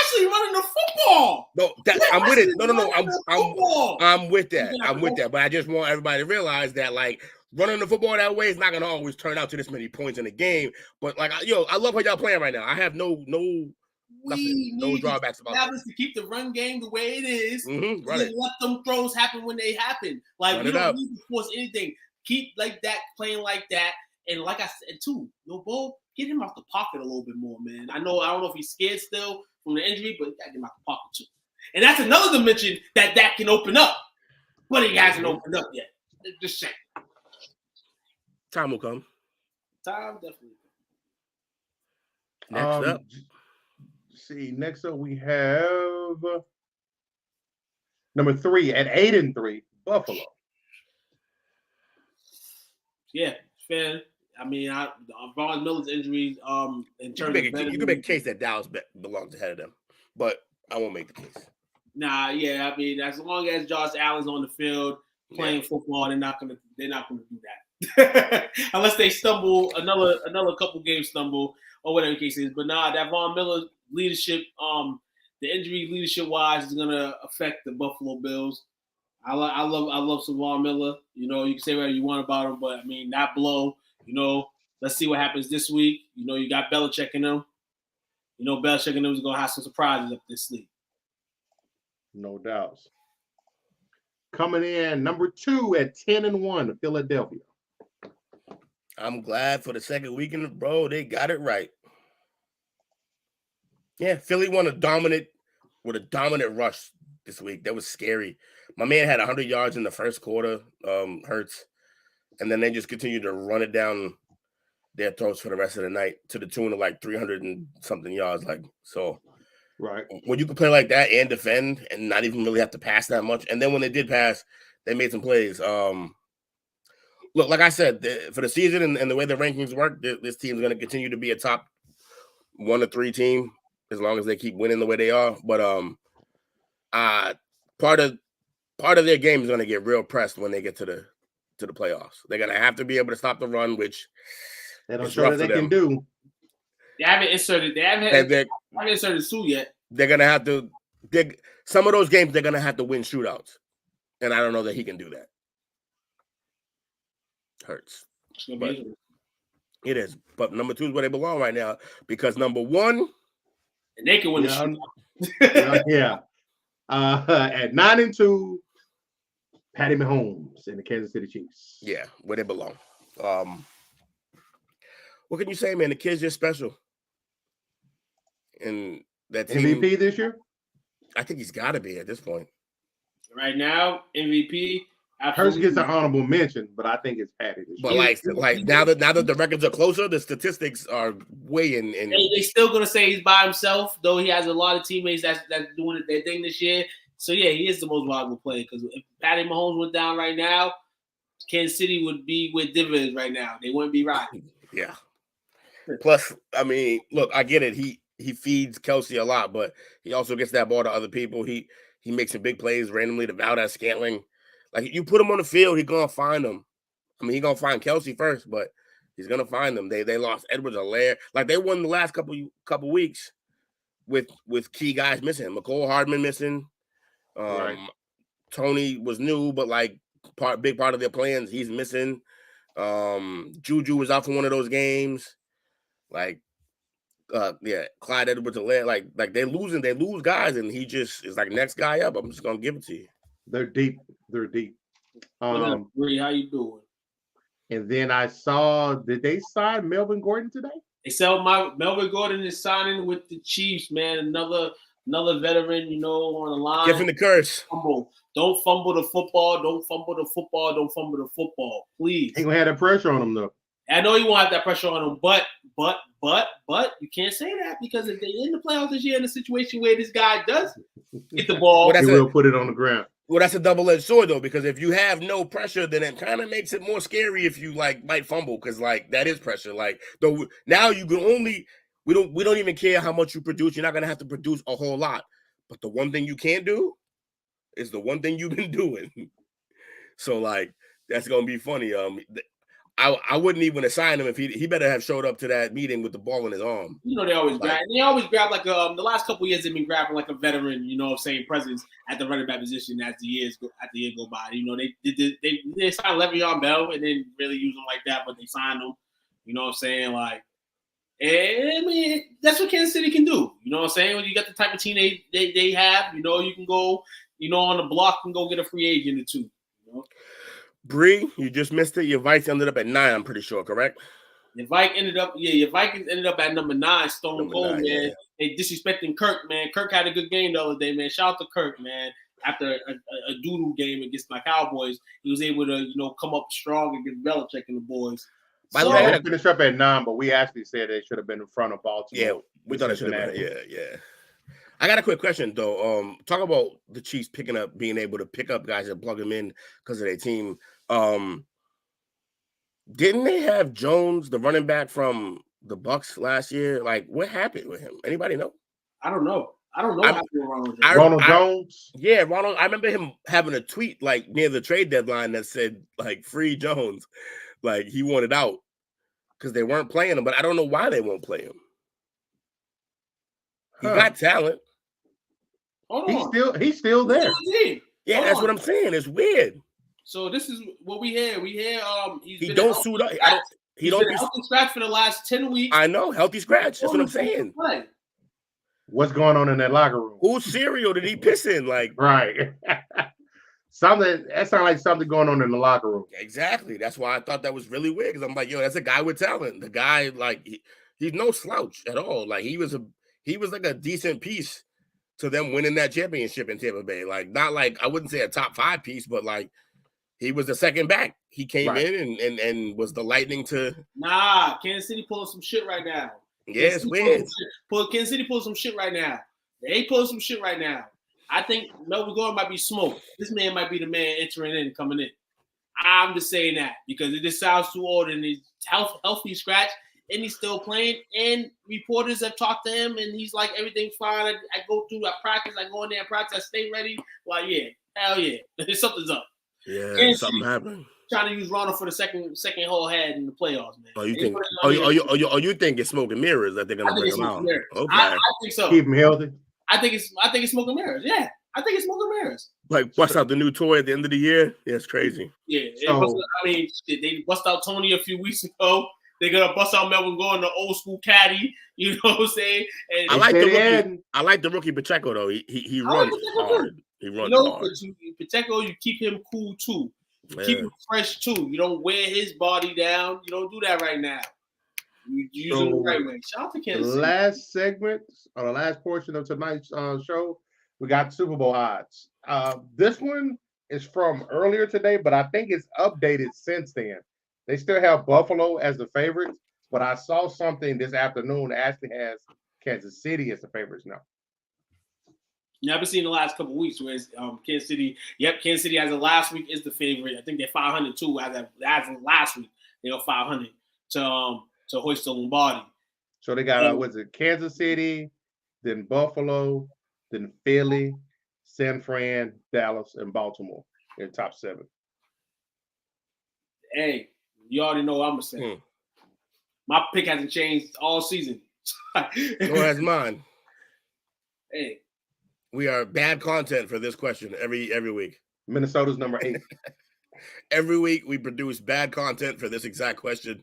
actually running the football. No, I'm with it. No. I'm with that. But I just want everybody to realize that, like, running the football that way is not going to always turn out to this many points in a game. But, like, I love how y'all playing right now. I have no drawbacks about that. To keep the run game the way it is. Mm-hmm, let them throws happen when they happen. Like, we don't need to force anything. Keep like that, playing like that. And like I said, too, Bo, get him out the pocket a little bit more, man. I don't know if he's scared still from the injury, but you got to get him out the pocket, too. And that's another dimension that can open up. But he hasn't opened up yet. Just saying. Time will come. Time definitely. Next up. Next up we have number 3 at 8-3, Buffalo. Yeah, fair. I mean, Von Miller's injuries. In terms you can make a case that Dallas belongs ahead of them, but I won't make the case. Nah, yeah. I mean, as long as Josh Allen's on the field playing football, they're not gonna do that unless they stumble another couple games stumble or whatever the case is. But nah, that Von Miller leadership, the injury leadership wise is gonna affect the Buffalo Bills. I love some Von Miller. You can say whatever you want about him, but I mean that blow. Let's see what happens this week. You got Belichick in them. Belichick in them is gonna have some surprises up this league. No doubts. coming in number 2 at 10-1, Philadelphia. I'm glad for the second week in a row they got it right. Yeah, Philly won with a dominant rush this week. That was scary. My man had 100 yards in the first quarter, Hurts, and then they just continued to run it down their throats for the rest of the night to the tune of like 300 and something yards. Like, so Right. when you can play like that and defend and not even really have to pass that much, and then when they did pass, they made some plays. Look, like I said, for the season and the way the rankings work, this team is going to continue to be a top 1 to 3 team as long as they keep winning the way they are. But part of their game is going to get real pressed when they get to the playoffs. They're going to have to be able to stop the run, which they don't show that they can do. They haven't inserted Sue yet. They're going to have to. Some of those games they're going to have to win shootouts, and I don't know that he can do that. Hurts. But it is. But number 2 is where they belong right now because number 1, and they can win the shootout. Yeah. At 9-2, Patty Mahomes and the Kansas City Chiefs. Yeah, where they belong. What can you say, man? The kid's just special. And that team, MVP this year? I think he's got to be at this point. Right now, MVP. Hurts gets an honorable mention, but I think it's Patty this year. But like now that the records are closer, the statistics are way in. They still gonna say he's by himself, though he has a lot of teammates that's doing their thing this year. So yeah, he is the most valuable player because if Patty Mahomes went down right now, Kansas City would be where Denver is right now. They wouldn't be riding. Yeah. Plus, I mean, look, I get it. He feeds Kelsey a lot, but he also gets that ball to other people. He makes some big plays randomly to Valdez-Scantling. Like, you put him on the field, he's going to find them. I mean, he's going to find Kelsey first, but he's going to find them. They lost Edwards-Helaire. Like, they won the last couple weeks with key guys missing. McCole Hardman missing. Right. Tony was new, but, like, big part of their plans, he's missing. Juju was out for one of those games. Like, Clyde Edwards-Helaire. Like they lose guys, and he just is like, next guy up. I'm just going to give it to you. They're deep. Bree, how you doing? And then I saw, did they sign Melvin Gordon today? They sell Melvin Gordon is signing with the Chiefs, man. Another veteran, on the line. Give him the curse. Don't fumble the football. Don't fumble the football. Don't fumble the football. Please. He gonna have that pressure on him though. I know he won't have that pressure on him, but you can't say that because if they're in the playoffs this year in a situation where this guy does get the ball, he will put it on the ground. Well, that's a double-edged sword, though, because if you have no pressure, then it kind of makes it more scary if you might fumble, because that is pressure. Though now you can only we don't even care how much you produce. You're not gonna have to produce a whole lot, but the one thing you can't do is the one thing you've been doing. So that's gonna be funny. I wouldn't even assign him if he better have showed up to that meeting with the ball in his arm. They always grab. They always grab the last couple of years they've been grabbing like a veteran, same presence at the running back position as the years go by. They signed Le'Veon Bell and didn't really use him like that, but they signed him. You know what I'm saying? I mean, that's what Kansas City can do. You know what I'm saying? When you got the type of team they have, you can go, on the block and go get a free agent or two. Bree, you just missed it. Your Vikes ended up at 9, I'm pretty sure, correct? Your Vikings ended up at number 9, Stone Cold, man. Yeah. They disrespecting Kirk, man. Kirk had a good game the other day, man. Shout out to Kirk, man. After a doodle game against my Cowboys, he was able to, come up strong against Belichick and the boys. By the way, they finished up at 9, but we actually said they should have been in front of Baltimore. Yeah, we thought it should have been. Yeah. I got a quick question, though. Talk about the Chiefs being able to pick up guys and plug them in because of their team. Didn't they have Jones, the running back from the Bucks last year? What happened with him? Anybody know? I don't know. Ronald Jones? Yeah, Ronald. I remember him having a tweet near the trade deadline that said free Jones. He wanted out because they weren't playing him, but I don't know why they won't play him. He got talent. He's still there. Yeah, that's what I'm saying. It's weird. So this is what we hear. He don't suit up. He don't healthy scratch for the last 10 weeks. I know, healthy scratch. That's what I'm saying. What's going on in that locker room? Whose cereal did he piss in? Right. Something that sounds like something going on in the locker room. Exactly. That's why I thought that was really weird, because I'm like, yo, that's a guy with talent. The guy, like, he's no slouch at all. Like, he was like a decent piece to them winning that championship in Tampa Bay. Like, not like, I wouldn't say a top 5 piece, but like, he was the second back. He came in and was the lightning to. Nah, Kansas City pulling some shit right now. Yeah, it's weird. Kansas City pulling some shit right now. They pulling some shit right now. I think Melvin Gordon might be smoked. This man might be the man entering in, coming in. I'm just saying that because it just sounds too old, and he's healthy scratch, and he's still playing. And reporters have talked to him, and he's like, everything's fine. I go through, I practice, I go in there and practice, I stay ready. Well, yeah, hell yeah, something's up. Yeah, something happened. Trying to use Ronald for the second whole head in the playoffs, man. Oh, you think? You think it's smoke and mirrors that they're gonna bring him out? Okay. I think so. Keep him healthy. I think it's smoke and mirrors. Yeah, I think it's smoke and mirrors. Like bust out the new toy at the end of the year. Yeah, it's crazy. Yeah, they bust out Tony a few weeks ago. They're gonna bust out Melvin Gordon, the old school caddy. You know what I'm saying? And I like the rookie Pacheco though. He runs hard. He runs hard. Pacheco, you keep him cool too. Keep him fresh too. You don't wear his body down. You don't do that right now. You use him the right way. Shout out to Kansas City. Last segment, or the last portion of tonight's show, we got Super Bowl odds. This one is from earlier today, but I think it's updated since then. They still have Buffalo as the favorites, but I saw something this afternoon that actually has Kansas City as the favorites now. Yeah, I've been seeing the last couple of weeks where it's Kansas City. Yep, Kansas City as of last week is the favorite. I think they're 500 too. As of last week, they were 500 to hoist the Lombardi. So they got Kansas City, then Buffalo, then Philly, San Fran, Dallas, and Baltimore in top 7. Hey, you already know what I'm gonna say. My pick hasn't changed all season. Nor has mine. Hey. We are bad content for this question every week. Minnesota's number 8. Every week we produce bad content for this exact question.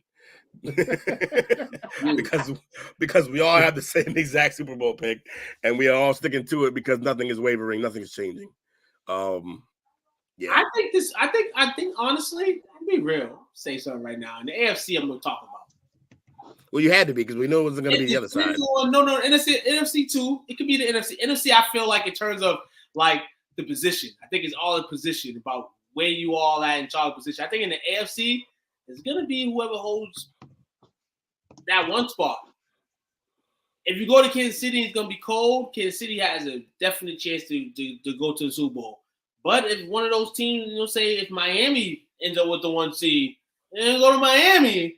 because we all have the same exact Super Bowl pick, and we are all sticking to it because nothing is wavering, nothing's changing. Yeah. I think honestly, I'll be real. Say something right now. In the AFC, I'm gonna talk about. Well, you had to be because we know it wasn't going to be the other side. No, NFC too. It could be the NFC. NFC, I feel like in terms of like the position, I think it's all a position about where you all at in charge of position. I think in the AFC, it's going to be whoever holds that one spot. If you go to Kansas City, it's going to be cold. Kansas City has a definite chance to go to the Super Bowl. But if one of those teams, say if Miami ends up with the 1 seed, then go to Miami.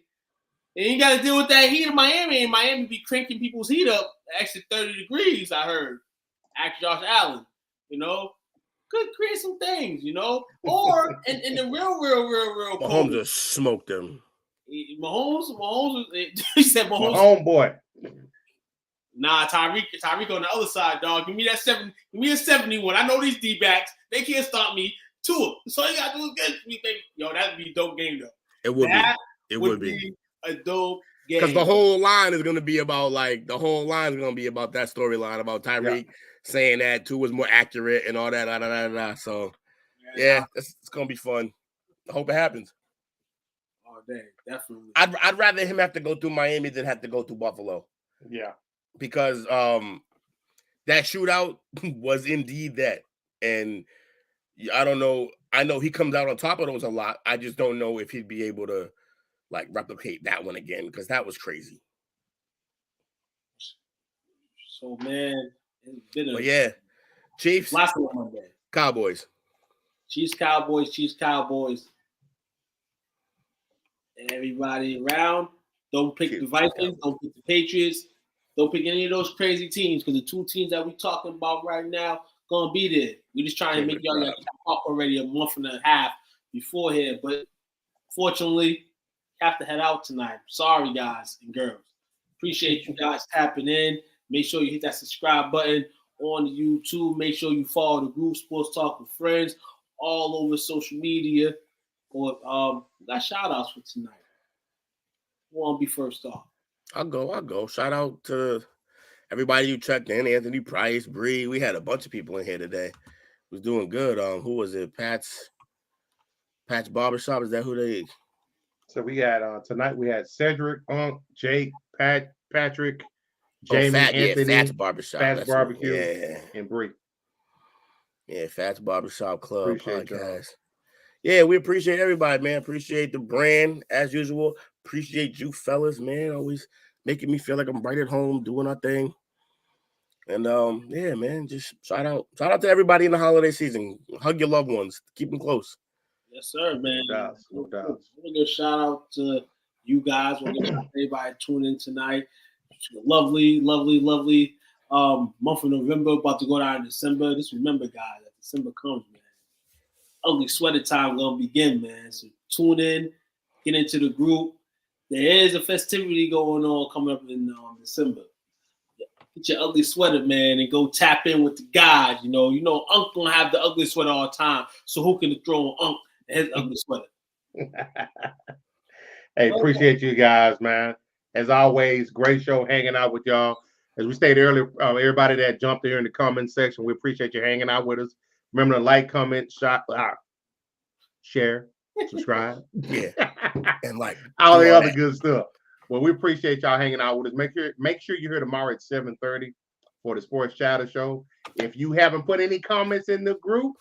And you got to deal with that heat of Miami, and Miami be cranking people's heat up actually 30 degrees, I heard. Ask Josh Allen, could create some things, Or in the real Mahomes cold. just smoked them. Mahomes, he said Mahomes. Homeboy. Nah, Tyreek on the other side, dog. Give me that 71. I know these D-backs. They can't stop me. Tua. So you got to do against me, baby. Yo, that'd be a dope game, though. It would be. It would be. A dope game. Because the whole line is going to be about that storyline about Tyreek saying that Tua was more accurate and all that. So, it's going to be fun. I hope it happens. Oh, dang, definitely. I'd rather him have to go through Miami than have to go through Buffalo. Yeah. Because that shootout was indeed that. And I don't know. I know he comes out on top of those a lot. I just don't know if he'd be able to replicate that one again, because that was crazy. So, man, it's been Chiefs, last one Monday. Cowboys. Chiefs, Cowboys. Everybody around. Don't pick the Vikings. Don't pick the Patriots. Don't pick any of those crazy teams, because the 2 teams that we're talking about right now gonna be there. We're just trying to make y'all up already a month and a half before here, but fortunately, have to head out tonight. Sorry, guys and girls. Appreciate you guys tapping in. Make sure you hit that subscribe button on YouTube. Make sure you follow the group Sports Talk with Friends all over social media. Or we got shout outs for tonight. Who want to be first off? I'll go. Shout out to everybody who checked in. Anthony Price, Bree. We had a bunch of people in here today. was doing good. Who was it? Pat's Barbershop. Is that who they? So we had tonight. We had Cedric, Jake, Patrick, Jamie, Anthony, Fats Barbershop. Fats Barbecue, yeah, and Bree. Yeah, Fats Barbershop Club Appreciate podcast. Yeah, we appreciate everybody, man. Appreciate the brand as usual. Appreciate you fellas, man. Always making me feel like I'm right at home doing our thing. And yeah, man, just shout out to everybody in the holiday season. Hug your loved ones. Keep them close. Yes, sir, man. No doubt. We're gonna shout out to you guys. We're gonna shout out to everybody tuning in tonight. It's a lovely month of November, about to go down in December. Just remember, guys, that December comes, man. Ugly sweater time gonna begin, man. So tune in, get into the group. There is a festivity going on coming up in December. Get your ugly sweater, man, and go tap in with the guys. You know, Unc gonna have the ugly sweater all the time. So who can throw on Unc and his ugly sweater? Hey, appreciate you guys, man. As always, great show hanging out with y'all. As we stated earlier, everybody that jumped here in the comment section, we appreciate you hanging out with us. Remember to like, comment, share, subscribe. Yeah, and like all the other good stuff. Well, we appreciate y'all hanging out with us. Make sure you're here tomorrow at 7:30 for the Sports Chatter Show. If you haven't put any comments in the group,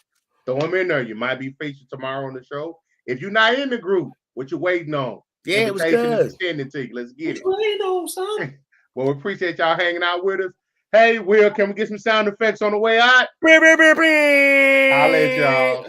throw them in there. You might be featured tomorrow on the show. If you're not in the group, what you waiting on? Yeah, it was good. Extended to you. Let's get it. Waiting on, son. Well, we appreciate y'all hanging out with us. Hey, Will, can we get some sound effects on the way out? I'll I'll let y'all.